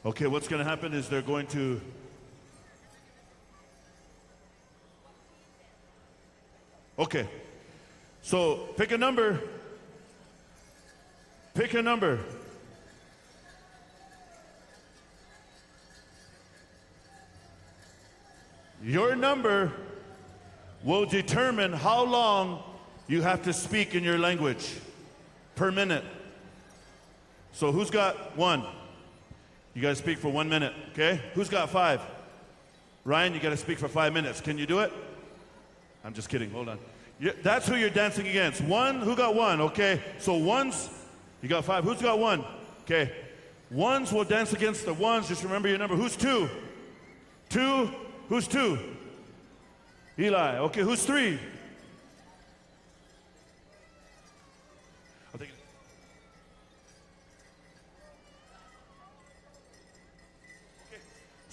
Okay, what's going to happen is they're going to... Okay, so pick a number. Pick a number. Your number will determine how long you have to speak in your language per minute. So who's got 1? You got to speak for 1 minute, okay? Who's got 5? Ryan, you got to speak for 5 minutes. Can you do it? I'm just kidding. Hold on. That's who you're dancing against. 1, who got 1? Okay. So ones, you got 5. Who's got 1? Okay. Ones will dance against the ones. Just remember your number. Who's 2? 2. Who's 2? Eli. Okay. Who's 3?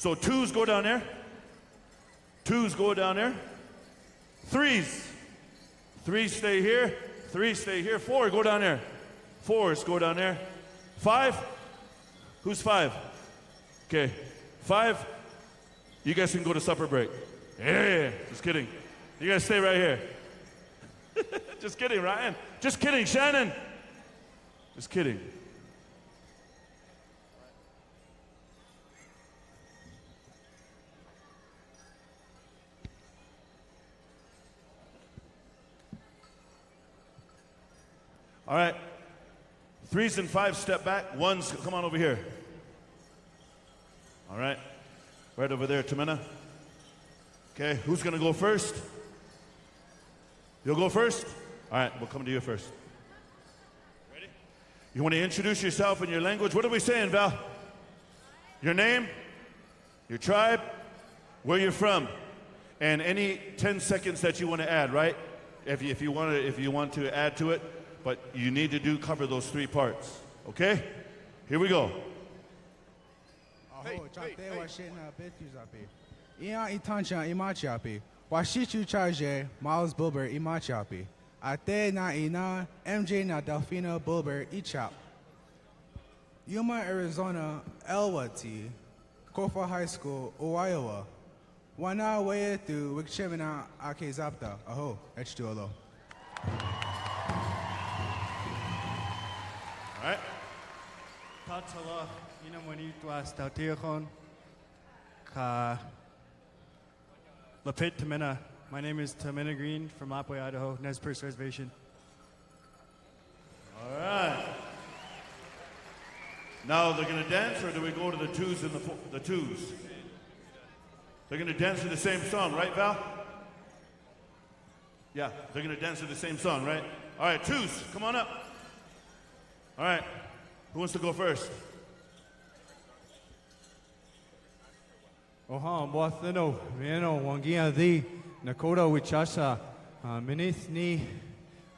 So twos go down there. Twos go down there. Threes. Threes stay here. Threes stay here. Four go down there. Fours go down there. Five. Who's five? Okay. Five. You guys can go to supper break. Yeah. Just kidding. You guys stay right here. Just kidding, Ryan. Just kidding, Shannon. Just kidding. All right. Threes and fives step back. Ones, come on over here. All right. Right over there, Tamina. Okay, who's going to go first? You'll go first? All right, we'll come to you first. Ready? You want to introduce yourself in your language? What are we saying, Val? Your name, your tribe, where you're from, and any 10 seconds that you want to add, right? If you want to add to it, but you need to cover those 3 parts. Okay? Here we go. Miles Bilber Imachapi. Ate na ina MJ na Delfina Bilber Ichap. Yuma, Arizona, Elwati, Kofa High School, Iowa. Wana weye tu wikchemina ake zapta. Aho, H2LO. All right. Tatala, inamwanituas tautiachon, ka Lapit Tamina. My name is Tamina Green from Lapway, Idaho, Nez Perce Reservation. All right. Now they're going to dance, or do we go to the twos and the twos? They're going to dance to the same song, right, Val? Yeah, they're going to dance to the same song, right? All right, twos, come on up. All right, who wants to go first? Oha, Boathino, Vieno, Wangia the Nakota Wichasa, Minith ni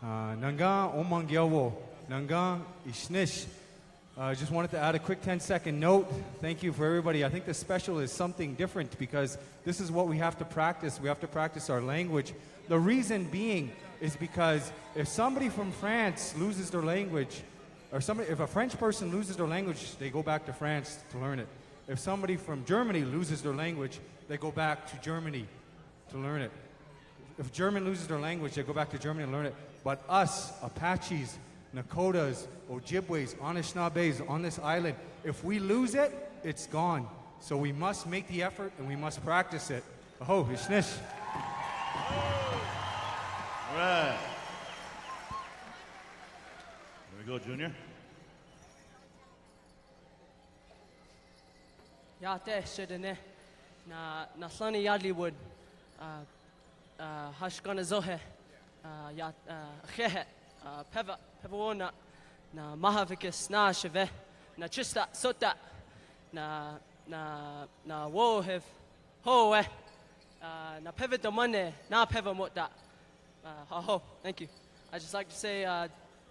Nanga Omangyawo, Nanga Ishnish. Just wanted to add a quick 10-second note. Thank you for everybody. I think the special is something different because this is what we have to practice. We have to practice our language. The reason being is because if somebody from France loses their language, or if a French person loses their language, they go back to France to learn it. If somebody from Germany loses their language, they go back to Germany to learn it. If German loses their language, they go back to Germany to learn it. But us, Apaches, Nakotas, Ojibways, Anishinaabes on this island, if we lose it, it's gone. So we must make the effort and we must practice it. Aho, Ishnish. All right. Here we go, Junior. Yate shedene na slani yadliwood hashkana zohe yat khehe pevona na mahavikis na sheve na chista sota na wohev hoe na pevidomane na pevamota ho. Thank you. I'd just like to say,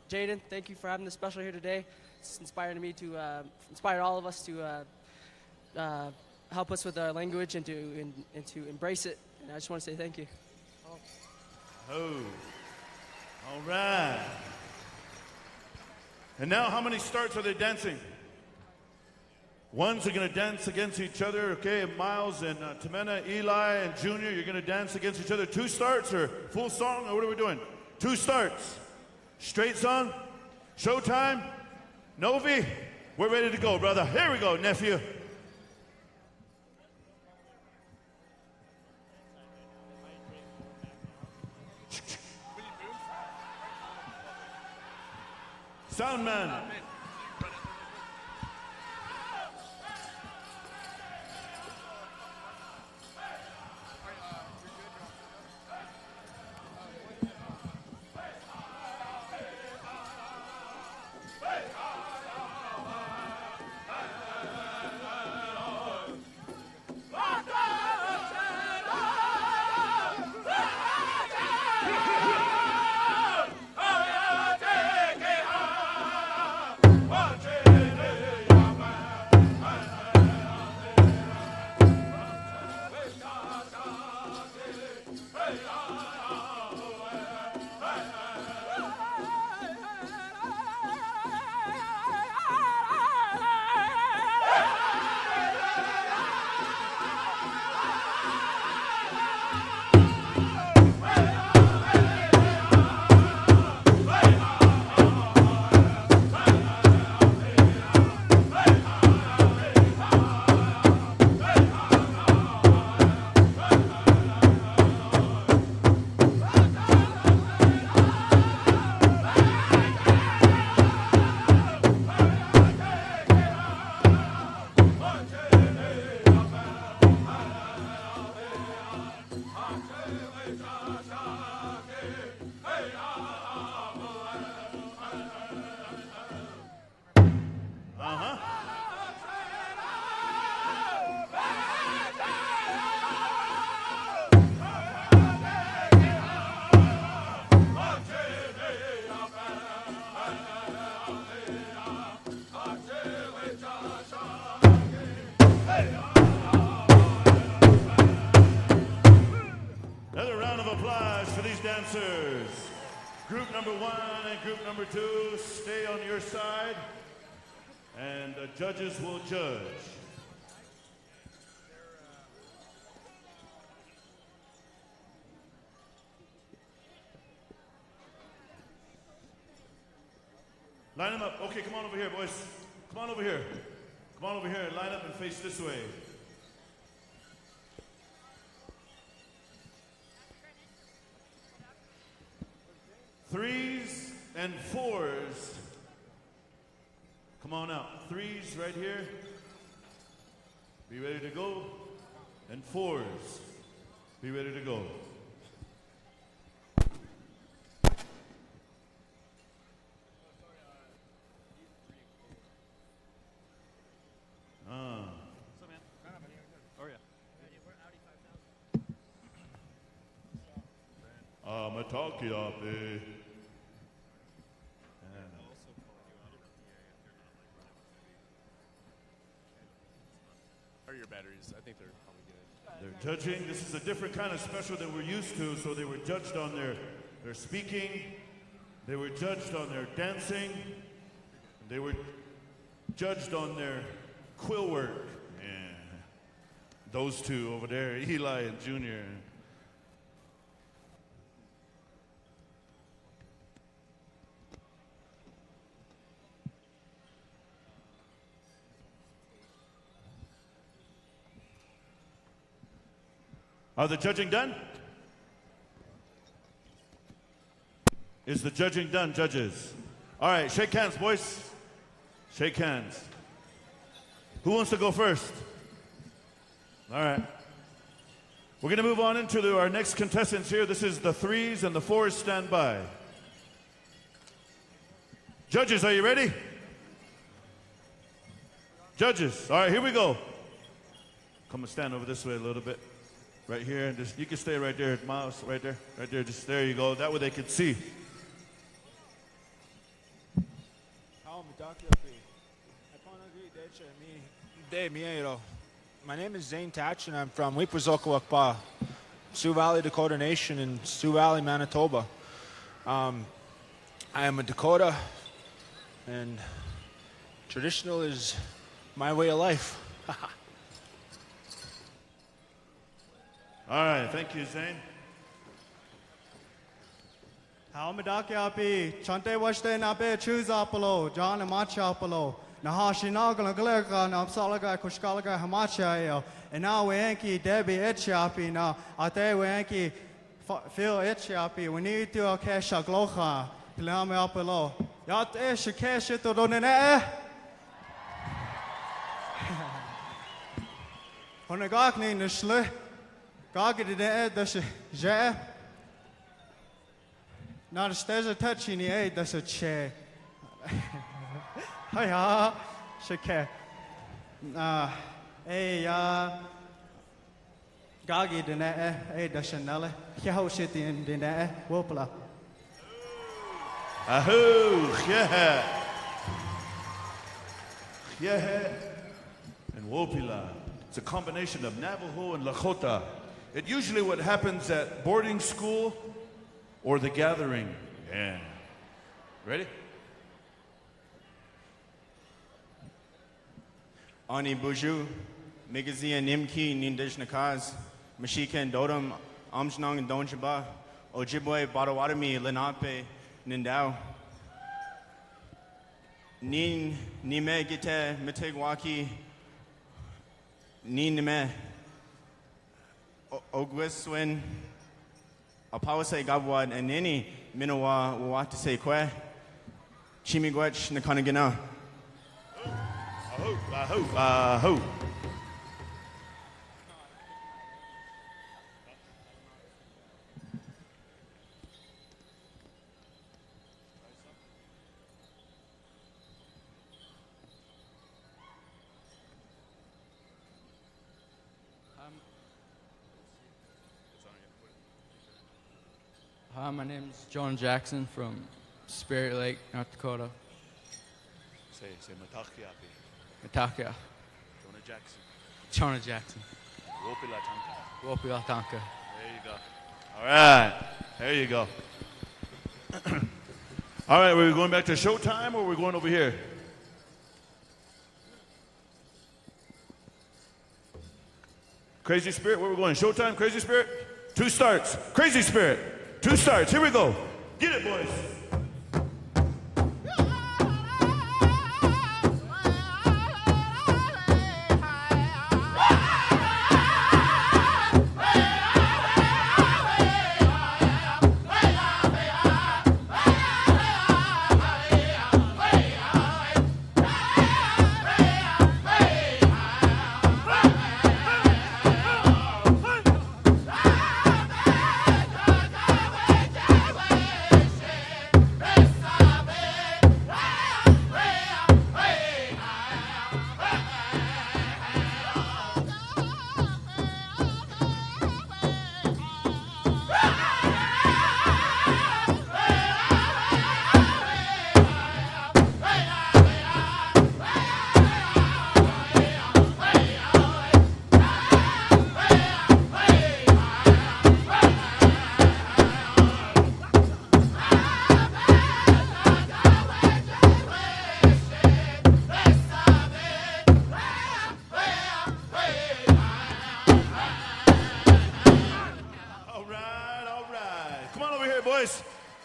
Jaden, thank you for having this special here today. It's inspired me to inspire all of us to help us with our language and to embrace it. And I just want to say thank you. Oh, all right. And now, how many starts are they dancing? Ones are going to dance against each other, okay? Miles and Tamena, Eli and Junior, you're going to dance against each other. 2 starts or full song, or what are we doing? 2 starts. Straight song, showtime, Novi, we're ready to go, brother. Here we go, nephew. Sound man. dancers. Group number 1 and group number 2, stay on your side, and the judges will judge. Line them up. Okay, come on over here, boys. Come on over here. Come on over here. Line up and face this way. Threes and fours. Come on out. Threes right here. Be ready to go. And fours. Be ready to go. Matakiape. Or your batteries. I think they're probably good. They're judging. This is a different kind of special than we're used to. So they were judged on their speaking. They were judged on their dancing. They were judged on their quill work. Yeah. Those two over there, Eli and Junior. Are the judging done? Is the judging done, judges? All right, shake hands, boys. Shake hands. Who wants to go first? All right. We're going to move on into our next contestants here. This is the threes and the fours. Stand by. Judges, are you ready? Judges. All right, here we go. Come and stand over this way a little bit. Right here, and just you can stay right there, Miles, right there, just there you go. That way they can see. My name is Zane Tatch, and I'm from Weepazokwakpa, Sioux Valley Dakota Nation in Sioux Valley, Manitoba. I am a Dakota, and traditional is my way of life. All right, thank you, Zane. How Madakiapi, Chante Washte Nabe, Chuzapolo, John Amachapolo, Nahashinagal Glega, Namsalaga, Kushkalaga, Hamachayo, and now Wanky, Debbie Etchapi, now Ate Wanky, Phil Etchapi, we need to a Kesha Glocha, Pilame Apolo. Yat Esh, Kesha to Donene. Honagakni, Nishle. Gaggy that's a ja. Not a stairs a touch in the aid, that's a chair. Hiya, shake. Gaggy the that's a nelle. How shit in the wopla. Ahoo, yeah. Yeah. And Wopila. It's a combination of Navajo and Lakota. It usually what happens at boarding school or the gathering. Yeah. Ready? Ani Buju, Migazia Nimki, Nindishnakas, Mashika and Dodam, Amjnang and Donjaba, Ojibwe, Badawadami, Lenape, Nindao. Nin Nime Gite, Mitegwaki, Nin Nime. Ogweswin, Apawase Gabwad, and Nini, Minawa, Watase Kwe, Chimigwech, Nakanagina. Ahoo. Hi, my name is John Jackson from Spirit Lake, North Dakota. Say Matakiapi. Matakia. Jonah Jackson. Jackson. Wopilatanka. Wopilatanka. There you go. All right. There you go. All right, we're going back to Showtime or we're going over here? Crazy Spirit, where we're going? Showtime, Crazy Spirit? 2 starts. Crazy Spirit, 2 starts. Here we go. Get it, boys.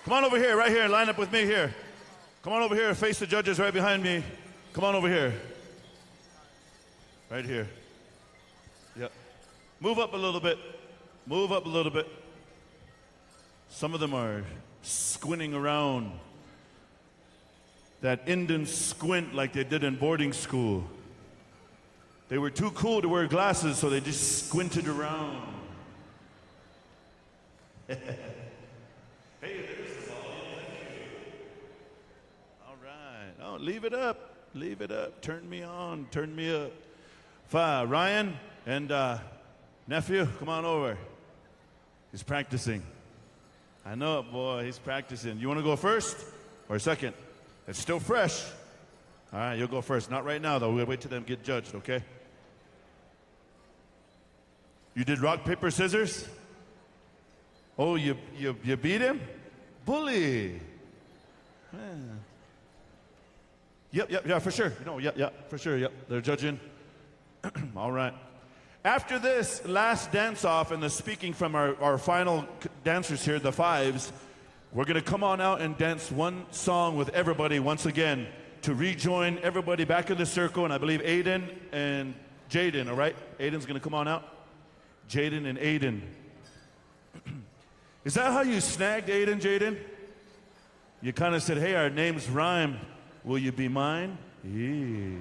Come on over here, right here, line up with me here. Come on over here, face the judges right behind me. Come on over here. Right here. Yep. Move up a little bit. Move up a little bit. Some of them are squinting around. That Indian squint like they did in boarding school. They were too cool to wear glasses, so they just squinted around. Hey, there's all. All right. Oh, leave it up. Leave it up. Turn me on. Turn me up. Ryan and nephew, come on over. He's practicing. I know it, boy. He's practicing. You want to go first or second? It's still fresh. All right, you'll go first. Not right now, though. We'll wait till them get judged, okay? You did rock, paper, scissors? Oh, you beat him? Bully. Yeah, for sure. No, yeah, for sure, yep. They're judging. All right. After this last dance-off and the speaking from our final dancers here, the fives, we're going to come on out and dance one song with everybody once again to rejoin everybody back in the circle. And I believe Aiden and Jaden, all right? Aiden's going to come on out. Jaden and Aiden. Is that how you snagged Aiden, Jaden? You kind of said, hey, our names rhyme. Will you be mine? Yeah.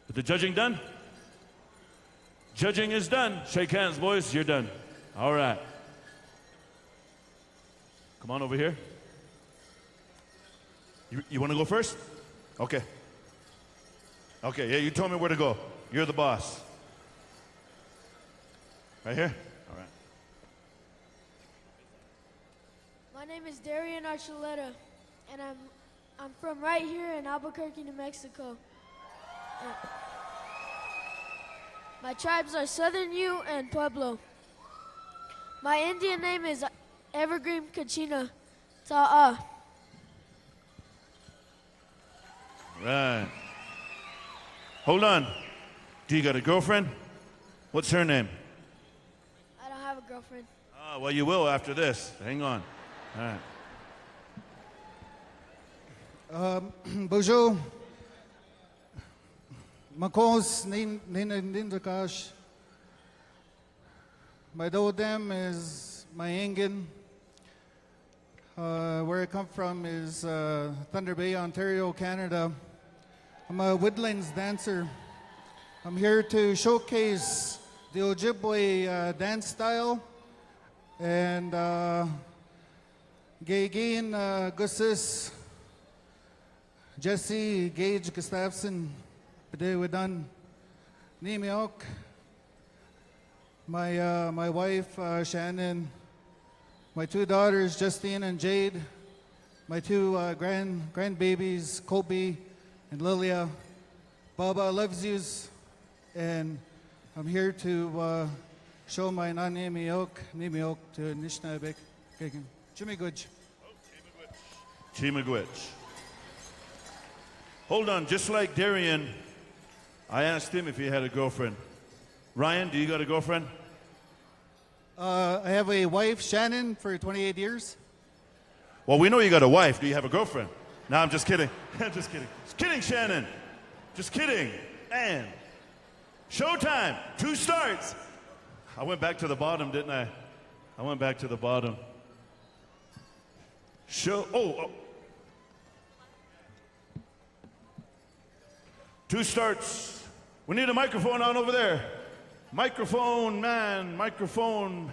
With the judging done? Judging is done. Shake hands, boys. You're done. All right. Come on over here. You want to go first? Okay. Okay, yeah, you told me where to go. You're the boss. Right here? All right. My name is Darian Archuleta, and I'm from right here in Albuquerque, New Mexico. My tribes are Southern Ute and Pueblo. My Indian name is Evergreen Kachina Ta'a. Right. Hold on. Do you got a girlfriend? What's her name? I don't have a girlfriend. Oh, well, you will after this. Hang on. All right. Bonjour. Makos Nindrakash. My Dodem is my Ingin. Where I come from is Thunder Bay, Ontario, Canada. I'm a woodlands dancer. I'm here to showcase the Ojibwe dance style and Gagin Gussis, Jesse Gage Gustafson, Padewadan, Nimiok, my wife Shannon, my two daughters, Justine and Jade, my two grandbabies, Kobe and Lilia. Baba loves yous, and I'm here to show my nanimiok to Nishnabek. Chimigwich. Chimigwich. Hold on, just like Darian, I asked him if he had a girlfriend. Ryan, do you got a girlfriend? I have a wife, Shannon, for 28 years. Well, we know you got a wife. Do you have a girlfriend? No, I'm just kidding. I'm just kidding. Just kidding, Shannon. Just kidding. And showtime. 2 starts. I went back to the bottom, didn't I? I went back to the bottom. Oh. 2 starts. We need a microphone on over there. Microphone, man, microphone.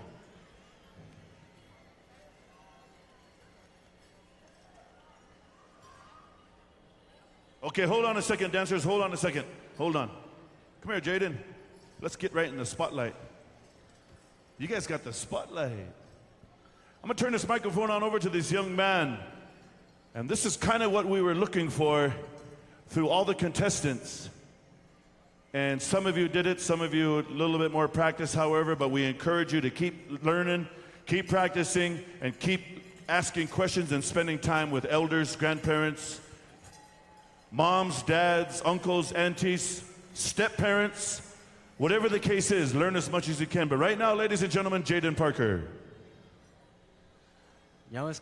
Okay, hold on a second, dancers. Hold on a second. Hold on. Come here, Jaden. Let's get right in the spotlight. You guys got the spotlight. I'm going to turn this microphone on over to this young man. And this is kind of what we were looking for through all the contestants. And some of you did it, some of you a little bit more practice, however, but we encourage you to keep learning, keep practicing, and keep asking questions and spending time with elders, grandparents, moms, dads, uncles, aunties, step-parents, whatever the case is, learn as much as you can. But right now, ladies and gentlemen, Jaden Parker. Jaden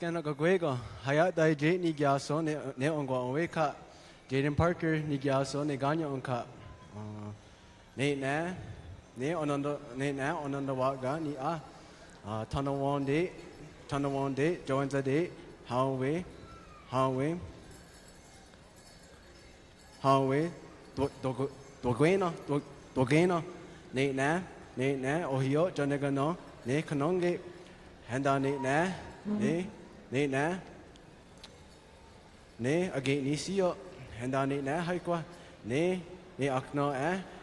Parker, Nigiaso, Neganya Unka. Ne Onanda Waga, Ni Tana one day, joins a day, Howway, Dogena, Ne, Ohio, Jonegano, Ne Kanonge, Handa Ne, again Nisio, Handa Ne, Haikwa, Ne Akno,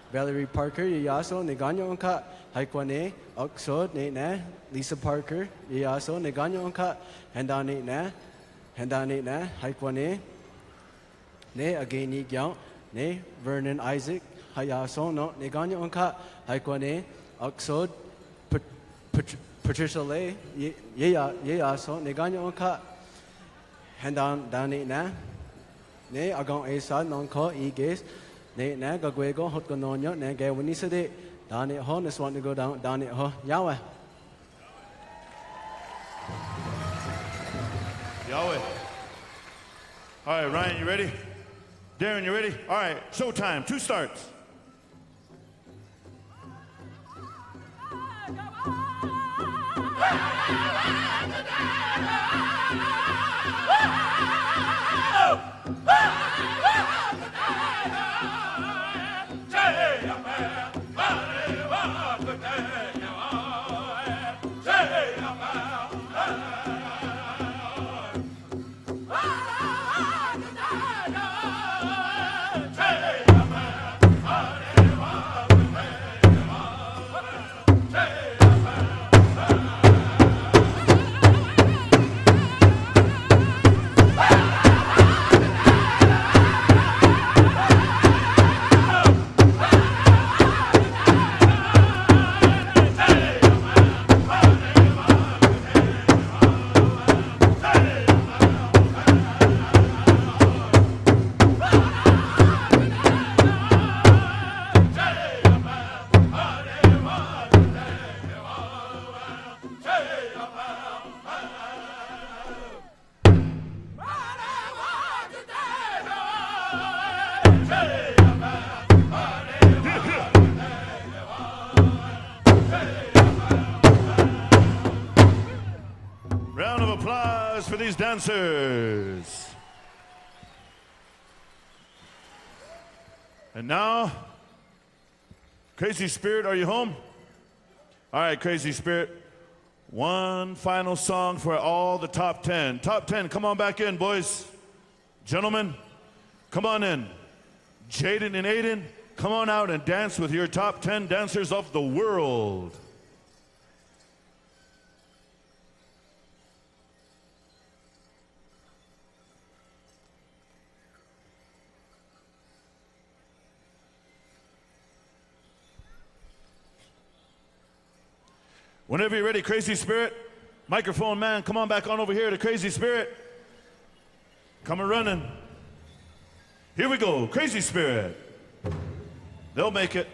Valerie Parker, Yaso, Neganyo Unka, Haikwa Ne, Oxford, Ne, Lisa Parker, Yaso, Neganyo Unka, Handa Ne, Haikwa Ne, again Ni Ne, Vernon Isaac, Hayaso, no, Neganyo Unka, Haikwa Ne, Oxford, Patricia Lay, Yaso, Neganyo Unka, Handan Dani Ne, Agon Asa, Nonko, Egas, Ne, Gagwego, Hotgonono, Ne, Gawinisade, Dani Ho, just want to go down, Dani Ho, Yahweh. Yahweh. All right, Ryan, you ready? Darren, you ready? All right, showtime, 2 starts. Round of applause for these dancers. And now, Crazy Spirit, are you home? All right, Crazy Spirit. One final song for all the top 10. Top 10, come on back in, boys. Gentlemen, come on in. Jaden and Aiden, come on out and dance with your top 10 dancers of the world. Whenever you're ready, Crazy Spirit, microphone man, come on back on over here to Crazy Spirit. Come a running. Here we go, Crazy Spirit. They'll make it.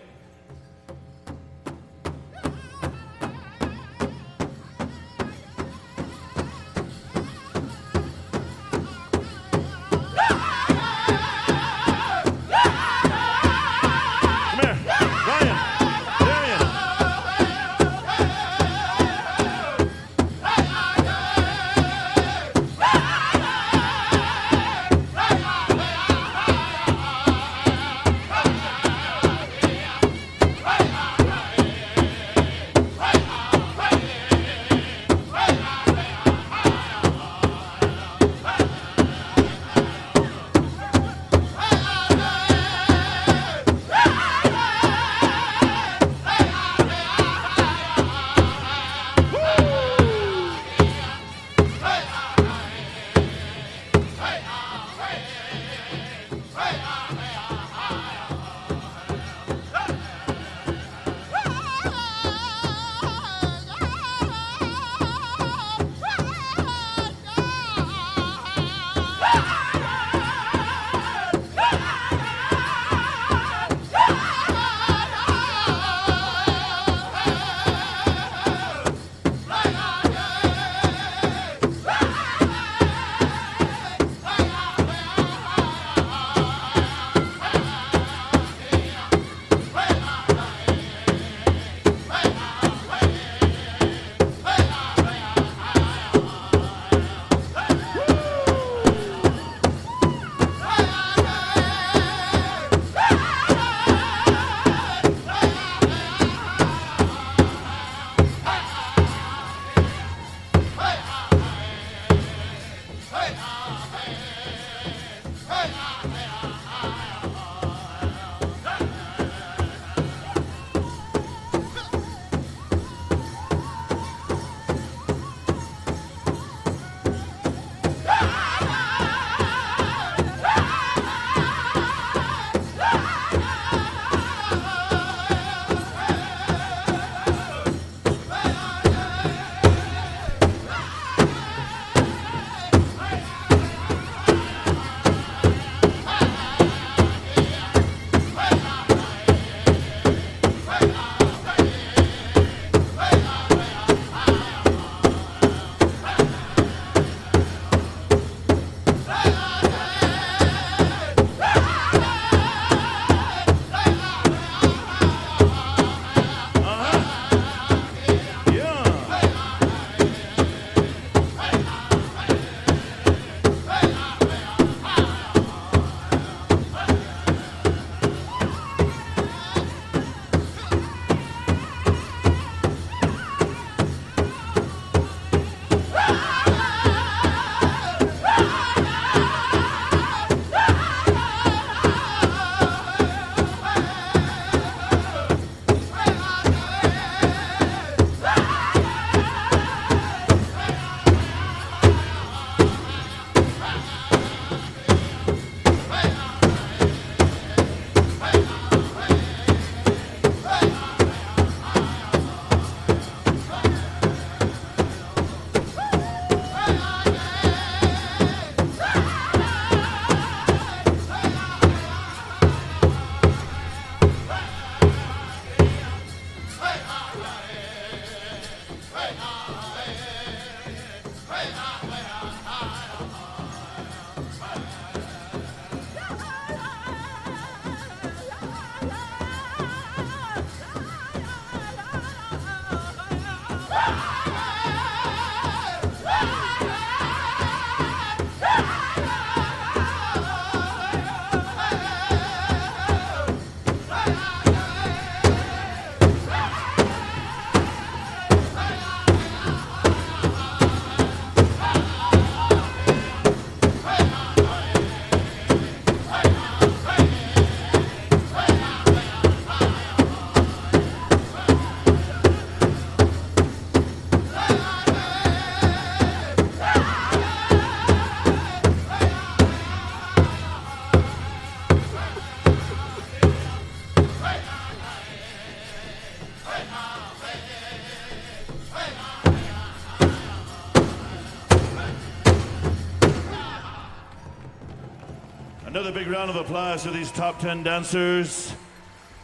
Another big round of applause to these top 10 dancers.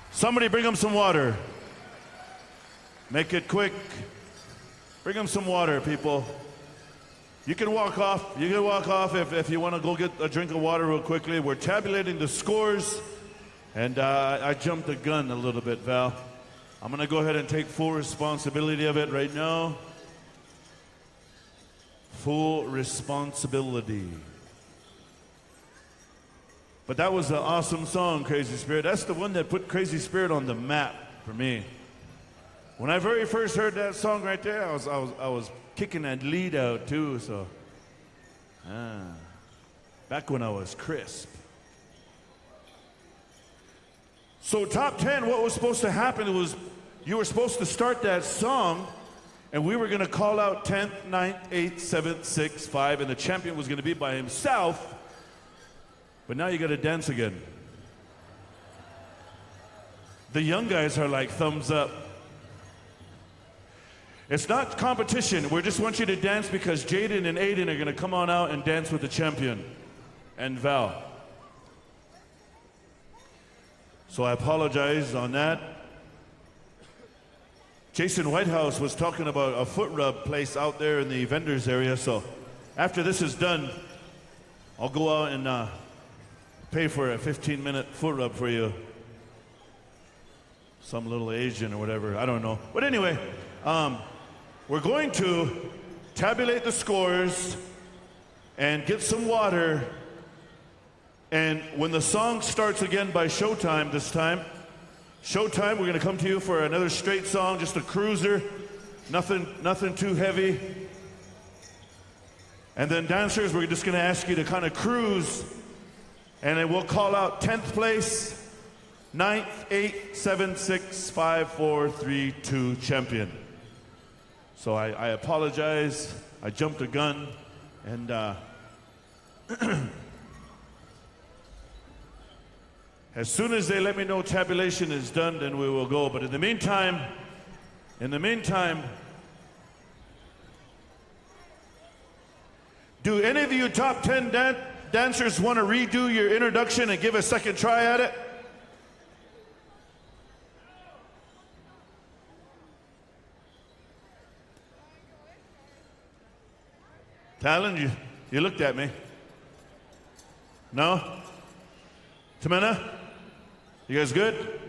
Somebody bring them some water. Make it quick. Bring them some water, people. You can walk off. You can walk off if you want to go get a drink of water real quickly. We're tabulating the scores. And I jumped the gun a little bit, Val. I'm going to go ahead and take full responsibility of it right now. Full responsibility. But that was an awesome song, Crazy Spirit. That's the one that put Crazy Spirit on the map for me. When I very first heard that song right there, I was kicking that lead out too. So, back when I was crisp. So top 10, what was supposed to happen was you were supposed to start that song, and we were going to call out 10th, 9th, 8th, 7th, 6th, 5, and the champion was going to be by himself. But now you got to dance again. The young guys are like thumbs up. It's not competition. We just want you to dance because Jaden and Aiden are going to come on out and dance with the champion and Val. So I apologize on that. Jason Whitehouse was talking about a foot rub place out there in the vendors area. So after this is done, I'll go out and pay for a 15-minute foot rub for you. Some little Asian or whatever, I don't know. But anyway, we're going to tabulate the scores and get some water. And when the song starts again by showtime this time, showtime, we're going to come to you for another straight song, just a cruiser, nothing too heavy. And then dancers, we're just going to ask you to kind of cruise, and then we'll call out 10th place, 9th, 8th, 7th, 6th, 5, 4, 3, 2, champion. So I apologize. I jumped the gun, and as soon as they let me know tabulation is done, then we will go. But in the meantime, do any of you top 10 dancers want to redo your introduction and give a second try at it? Talon, you looked at me. No? Tamena? You guys good?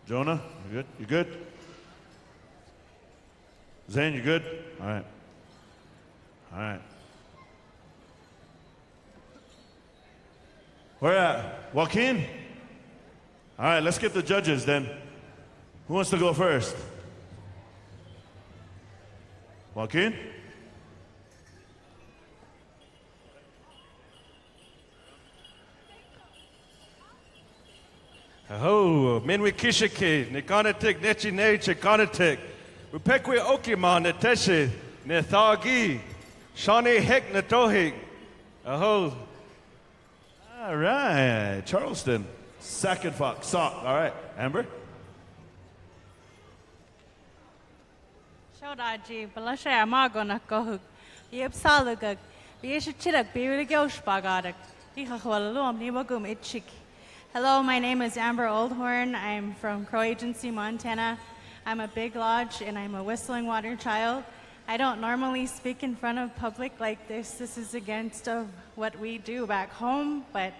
Jonah, you good? You good? Zane, you good? All right. All right. Where at? Joaquin? All right, let's get the judges then. Who wants to go first? Joaquin? Aho, minwi kishiki, nikanatik nechi ne chikanatik. Upekwe okima neteshi, nethagi, shani hek netohik. Aho. All right, Charleston, second fox, sock. All right, Amber? Shodaji, Balasha Amagona Kohuk, Yepsalugak, Yeshichik, Birigos Bagadak, Ihahualum, Nimagum Itchik. Hello, my name is Amber Oldhorn. I'm from Crow Agency, Montana. I'm a Big Lodge and I'm a Whistling Water child. I don't normally speak in front of public like this. This is against what we do back home, but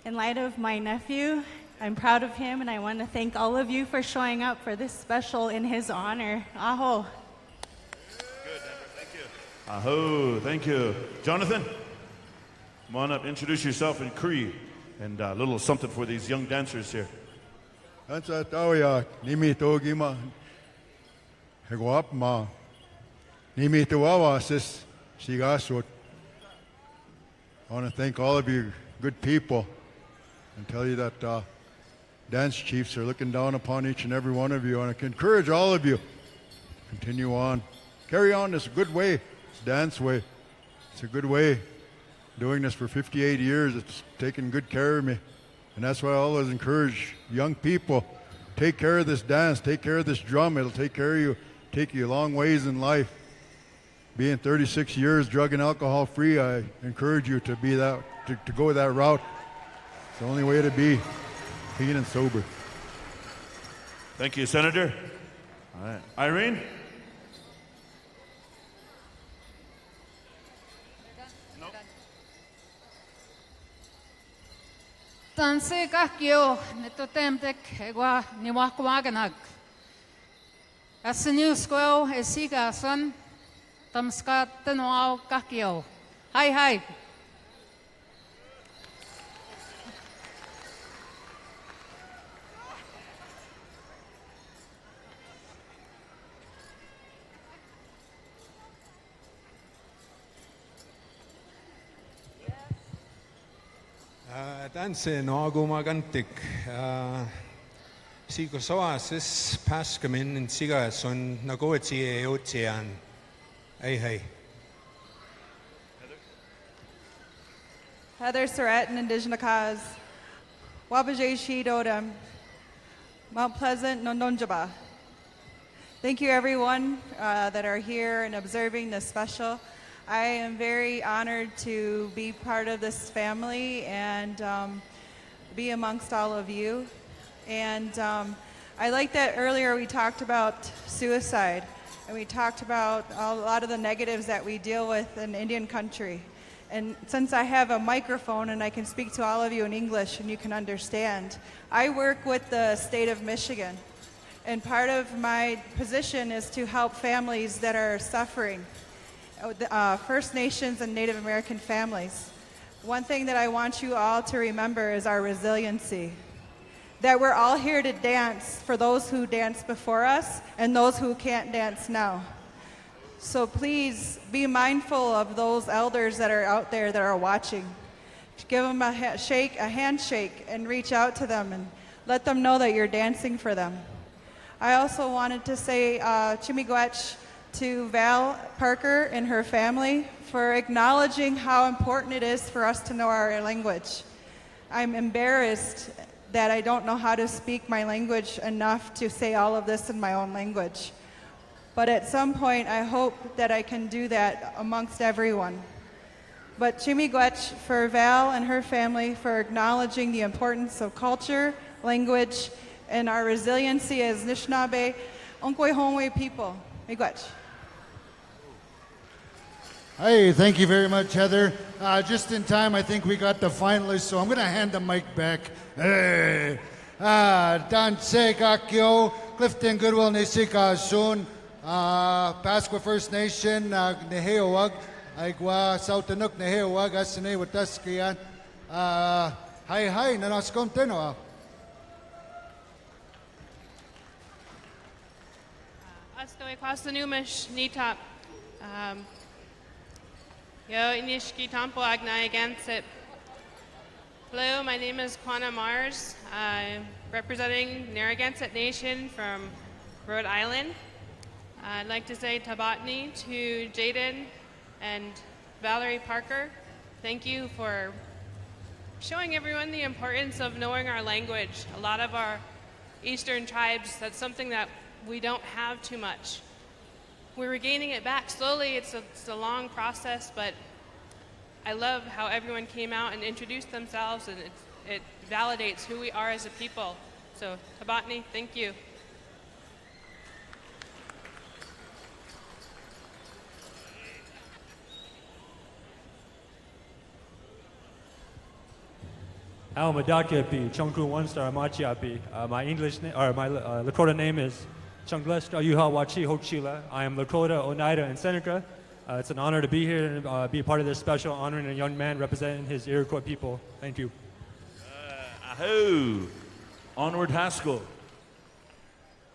in light of my nephew, I'm proud of him and I want to thank all of you for showing up for this special in his honor. Aho. Good, Amber, thank you. Aho, thank you. Jonathan, come on up, introduce yourself in Cree. And a little something for these young dancers here. That's a tauya, nimi togima, heguapma, nimi tuawasis, sigasut. I want to thank all of you good people and tell you that dance chiefs are looking down upon each and every one of you. And I can encourage all of you, continue on. Carry on this good way, this dance way. It's a good way. Doing this for 58 years, it's taken good care of me. And that's why I always encourage young people, take care of this dance, take care of this drum. It'll take care of you, take you a long ways in life. being 36 years drug and alcohol free, I encourage you to be that, to go that route. It's the only way to be clean and sober. Thank you, Senator. All right. Irene? Tanse kakyo neto temtek egwa niwakwaganag. Asinu squel esiga son tamska tenwao kakyo. Hi. Danse nagu magantik. Sigo soasis paskamin and sigas on nagoetie ocean. Hey. Heather Surratt and Indigenous Cause. Wabaje Shi Dodam. Mount Pleasant, Nondonjaba. Thank you everyone that are here and observing this special. I am very honored to be part of this family and be amongst all of you. And I like that earlier we talked about suicide and we talked about a lot of the negatives that we deal with in Indian country. And since I have a microphone and I can speak to all of you in English and you can understand, I work with the state of Michigan. And part of my position is to help families that are suffering. First Nations and Native American families. One thing that I want you all to remember is our resiliency. That we're all here to dance for those who danced before us and those who can't dance now. So please be mindful of those elders that are out there that are watching. Give them a handshake and reach out to them and let them know that you're dancing for them. I also wanted to say Chimigwech to Val Parker and her family for acknowledging how important it is for us to know our language. I'm embarrassed that I don't know how to speak my language enough to say all of this in my own language. But at some point, I hope that I can do that amongst everyone. But Chimigwech for Val and her family for acknowledging the importance of culture, language, and our resiliency as Anishinaabe, Onkwe people. Miigwech. Hey, thank you very much, Heather. Just in time, I think we got the finalists, so I'm going to hand the mic back. Hey, Danse Kakyo, Clifton Goodwill, Nisika Soon, Pasqua First Nation, Neheowag, Aigwa, South Tanuk, Neheowag, Asane, Wataskian, Hi, Nanaskom Tenoa. Astoy Kwasanumish, Nitop. Yo Inishki Tampo Agnai against it. Hello, my name is Kwana Mars. I'm representing Narragansett Nation from Rhode Island. I'd like to say Tabatni to Jaden and Valerie Parker. Thank you for showing everyone the importance of knowing our language. A lot of our Eastern tribes, that's something that we don't have too much. We're regaining it back slowly. It's a long process, but I love how everyone came out and introduced themselves, and it validates who we are as a people. So, Tabatni, thank you. Al Madakiapi, Chongku One Star Machiapi. My English or my Lakota name is Chunglest Ayuha Wachi Hochila. I am Lakota, Oneida, and Seneca. It's an honor to be here and be a part of this special, honoring a young man representing his Iroquois people. Thank you. Ahoo! Onward Haskell.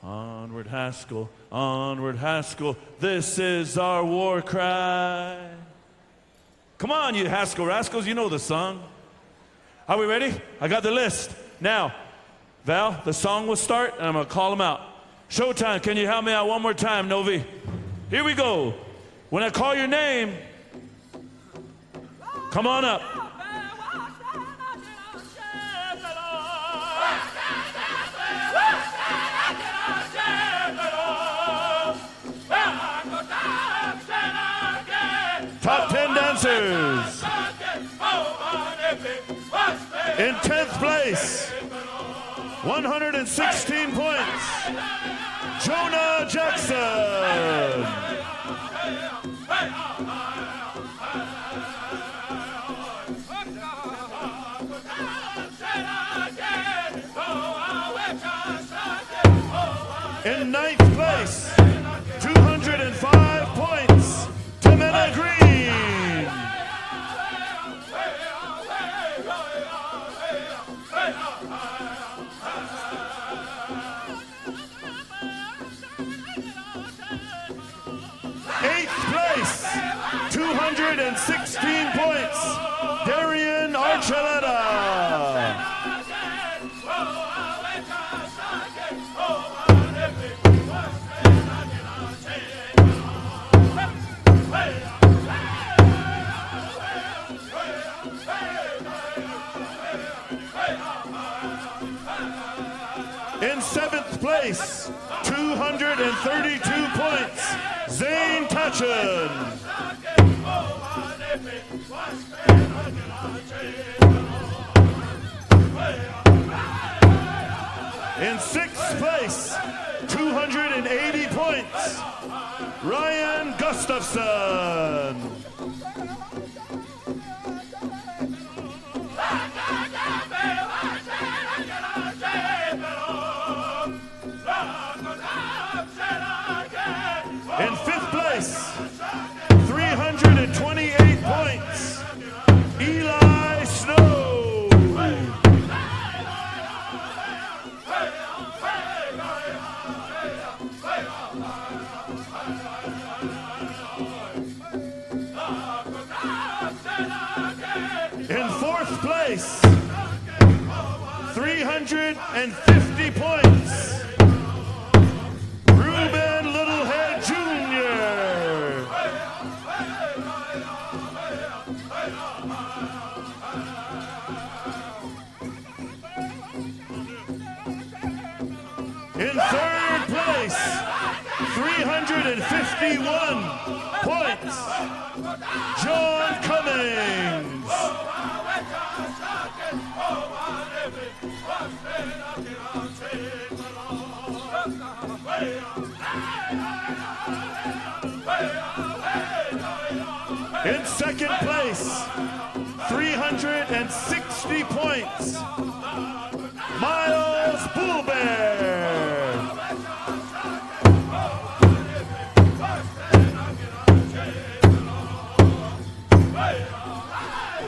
Onward Haskell, onward Haskell. This is our war cry. Come on, you Haskell rascals, you know the song. Are we ready? I got the list. Now, Val, the song will start, and I'm going to call them out. Showtime, can you help me out one more time, Novi? Here we go. When I call your name, come on up. In 10th place, 116 points, Jonah Jackson. In 9th place, 205 points, Tamena Green. Eighth place, 216 points, Darian Archuleta. In 7th place, 232 points, Zane Tachin. In 6th place, 280 points, Ryan Gustafson. In 5th place, 328 points, Eli Snow. In 4th place, 350 points, Ruben Littlehead Jr. In 3rd place, 351 points, John Cummings. In 2nd place, 360 points, Miles Bullbear.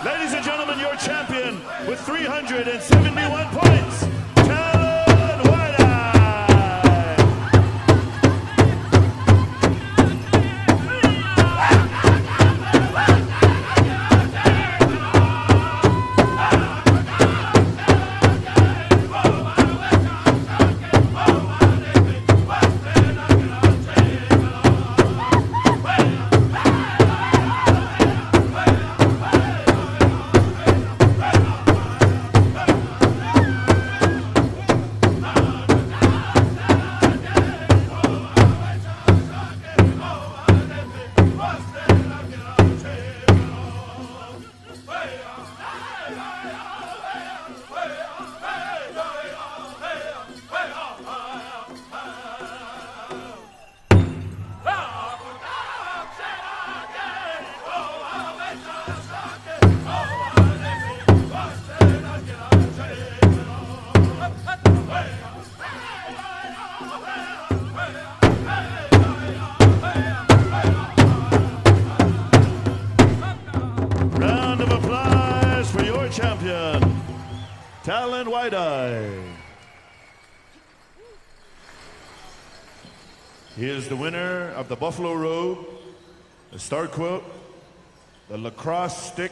Ladies and gentlemen, your champion with 371 points, Talon White-Eye. Round of applause for your champion, Talon White-Eye. He is the winner of the Buffalo Robe, the Star Quilt, the lacrosse stick,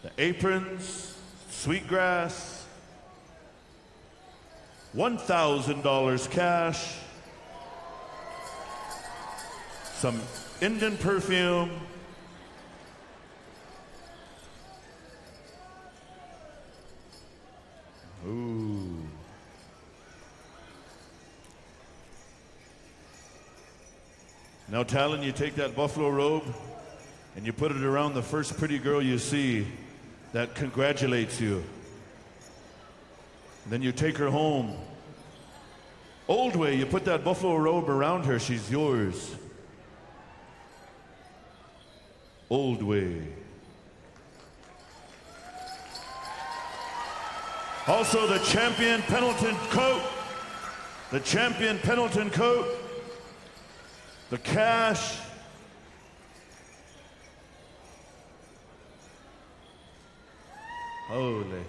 the aprons, sweetgrass, $1,000 cash, some Indian perfume, ooh. Now, Talon, you take that buffalo robe and you put it around the first pretty girl you see that congratulates you. Then you take her home. Old way, you put that buffalo robe around her, she's yours. Old way. Also the champion Pendleton coat. The champion Pendleton coat. The cash. Holy.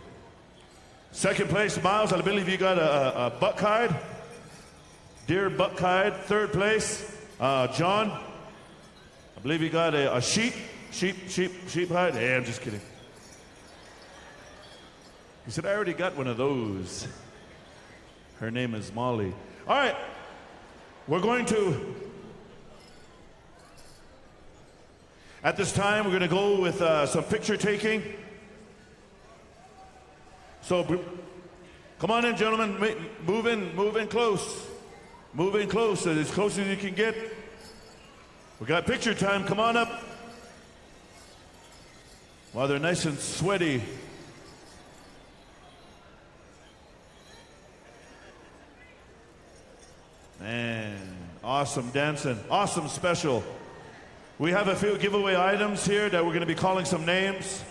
Second place, Miles, I believe you got a buck hide. Deer buck hide. Third place, John, I believe you got a sheep hide. Hey, I'm just kidding. He said, I already got one of those. Her name is Molly. All right, we're going to, at this time, we're going to go with some picture taking. So, come on in, gentlemen. Move in close. Move in close, as close as you can get. We got picture time. Come on up. While they're nice and sweaty. Man, awesome dancing. Awesome special. We have a few giveaway items here that we're going to be calling some names.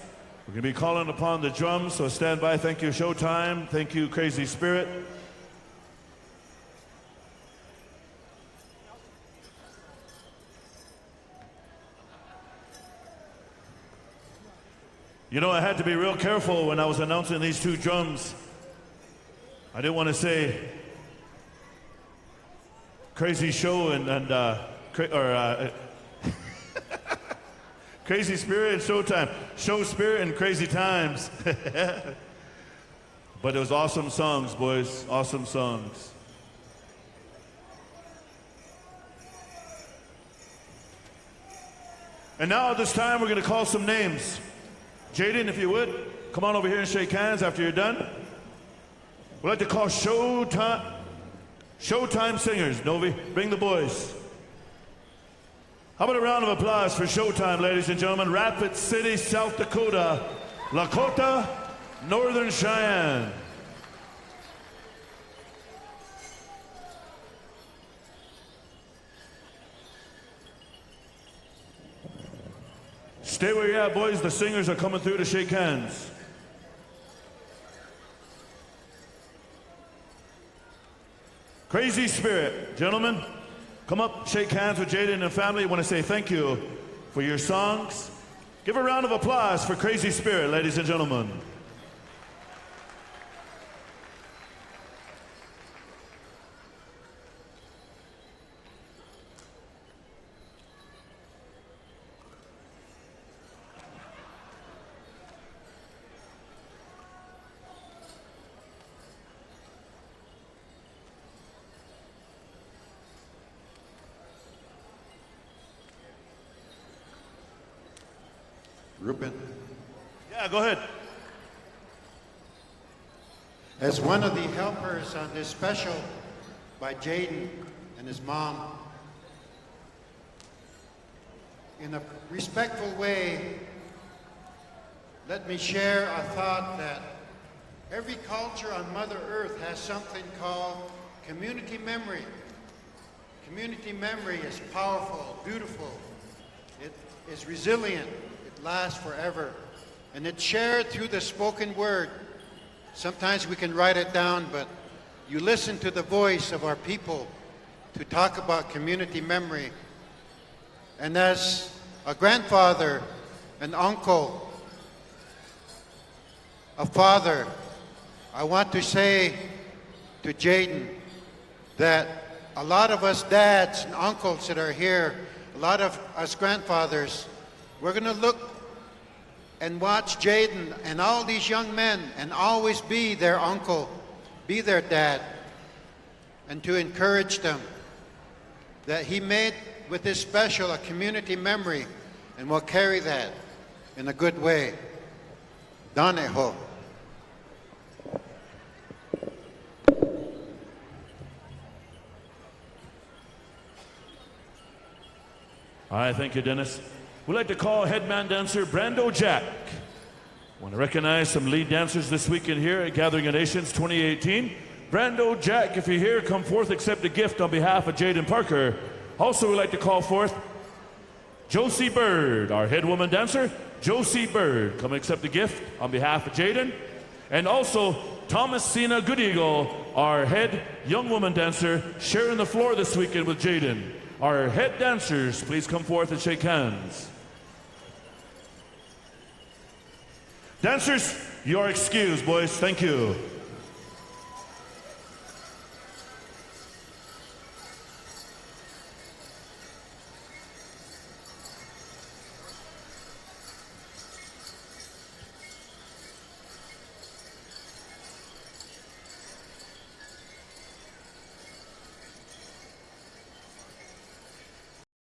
We're going to be calling upon the drums, so stand by. Thank you, Showtime. Thank you, Crazy Spirit. You know, I had to be real careful when I was announcing these two drums. I didn't want to say Crazy Show Crazy Spirit and Showtime. Show Spirit and Crazy Times. But it was awesome songs, boys. Awesome songs. And now at this time, we're going to call some names. Jaden, if you would, come on over here and shake hands after you're done. We'd like to call Showtime singers. Novi, bring the boys. How about a round of applause for Showtime, ladies and gentlemen? Rapid City, South Dakota, Lakota, Northern Cheyenne. Stay where you're at, boys. The singers are coming through to shake hands. Crazy Spirit, gentlemen, come up, shake hands with Jaden and family. I want to say thank you for your songs. Give a round of applause for Crazy Spirit, ladies and gentlemen. Ruben. Yeah, go ahead. As one of the helpers on this special by Jaden and his mom, in a respectful way, let me share a thought that every culture on Mother Earth has something called community memory. Community memory is powerful, beautiful. It is resilient. Lasts forever, and it's shared through the spoken word. Sometimes we can write it down, but you listen to the voice of our people to talk about community memory. And as a grandfather, an uncle, a father, I want to say to Jaden that a lot of us dads and uncles that are here, a lot of us grandfathers, we're going to look and watch Jaden and all these young men and always be their uncle, be their dad, and to encourage them that he made with this special a community memory, and will carry that in a good way. Daneho. All right, thank you, Dennis. We'd like to call headman dancer Brando Jack. Want to recognize some lead dancers this weekend here at Gathering of Nations 2018. Brando Jack, if you're here, come forth, accept a gift on behalf of Jaden Parker. Also, we'd like to call forth Josie Bird, our head woman dancer. Josie Bird, come accept a gift on behalf of Jaden. And also, Thomasina Good Eagle, our head young woman dancer, sharing the floor this weekend with Jaden. Our head dancers, please come forth and shake hands. Dancers, you are excused, boys. Thank you.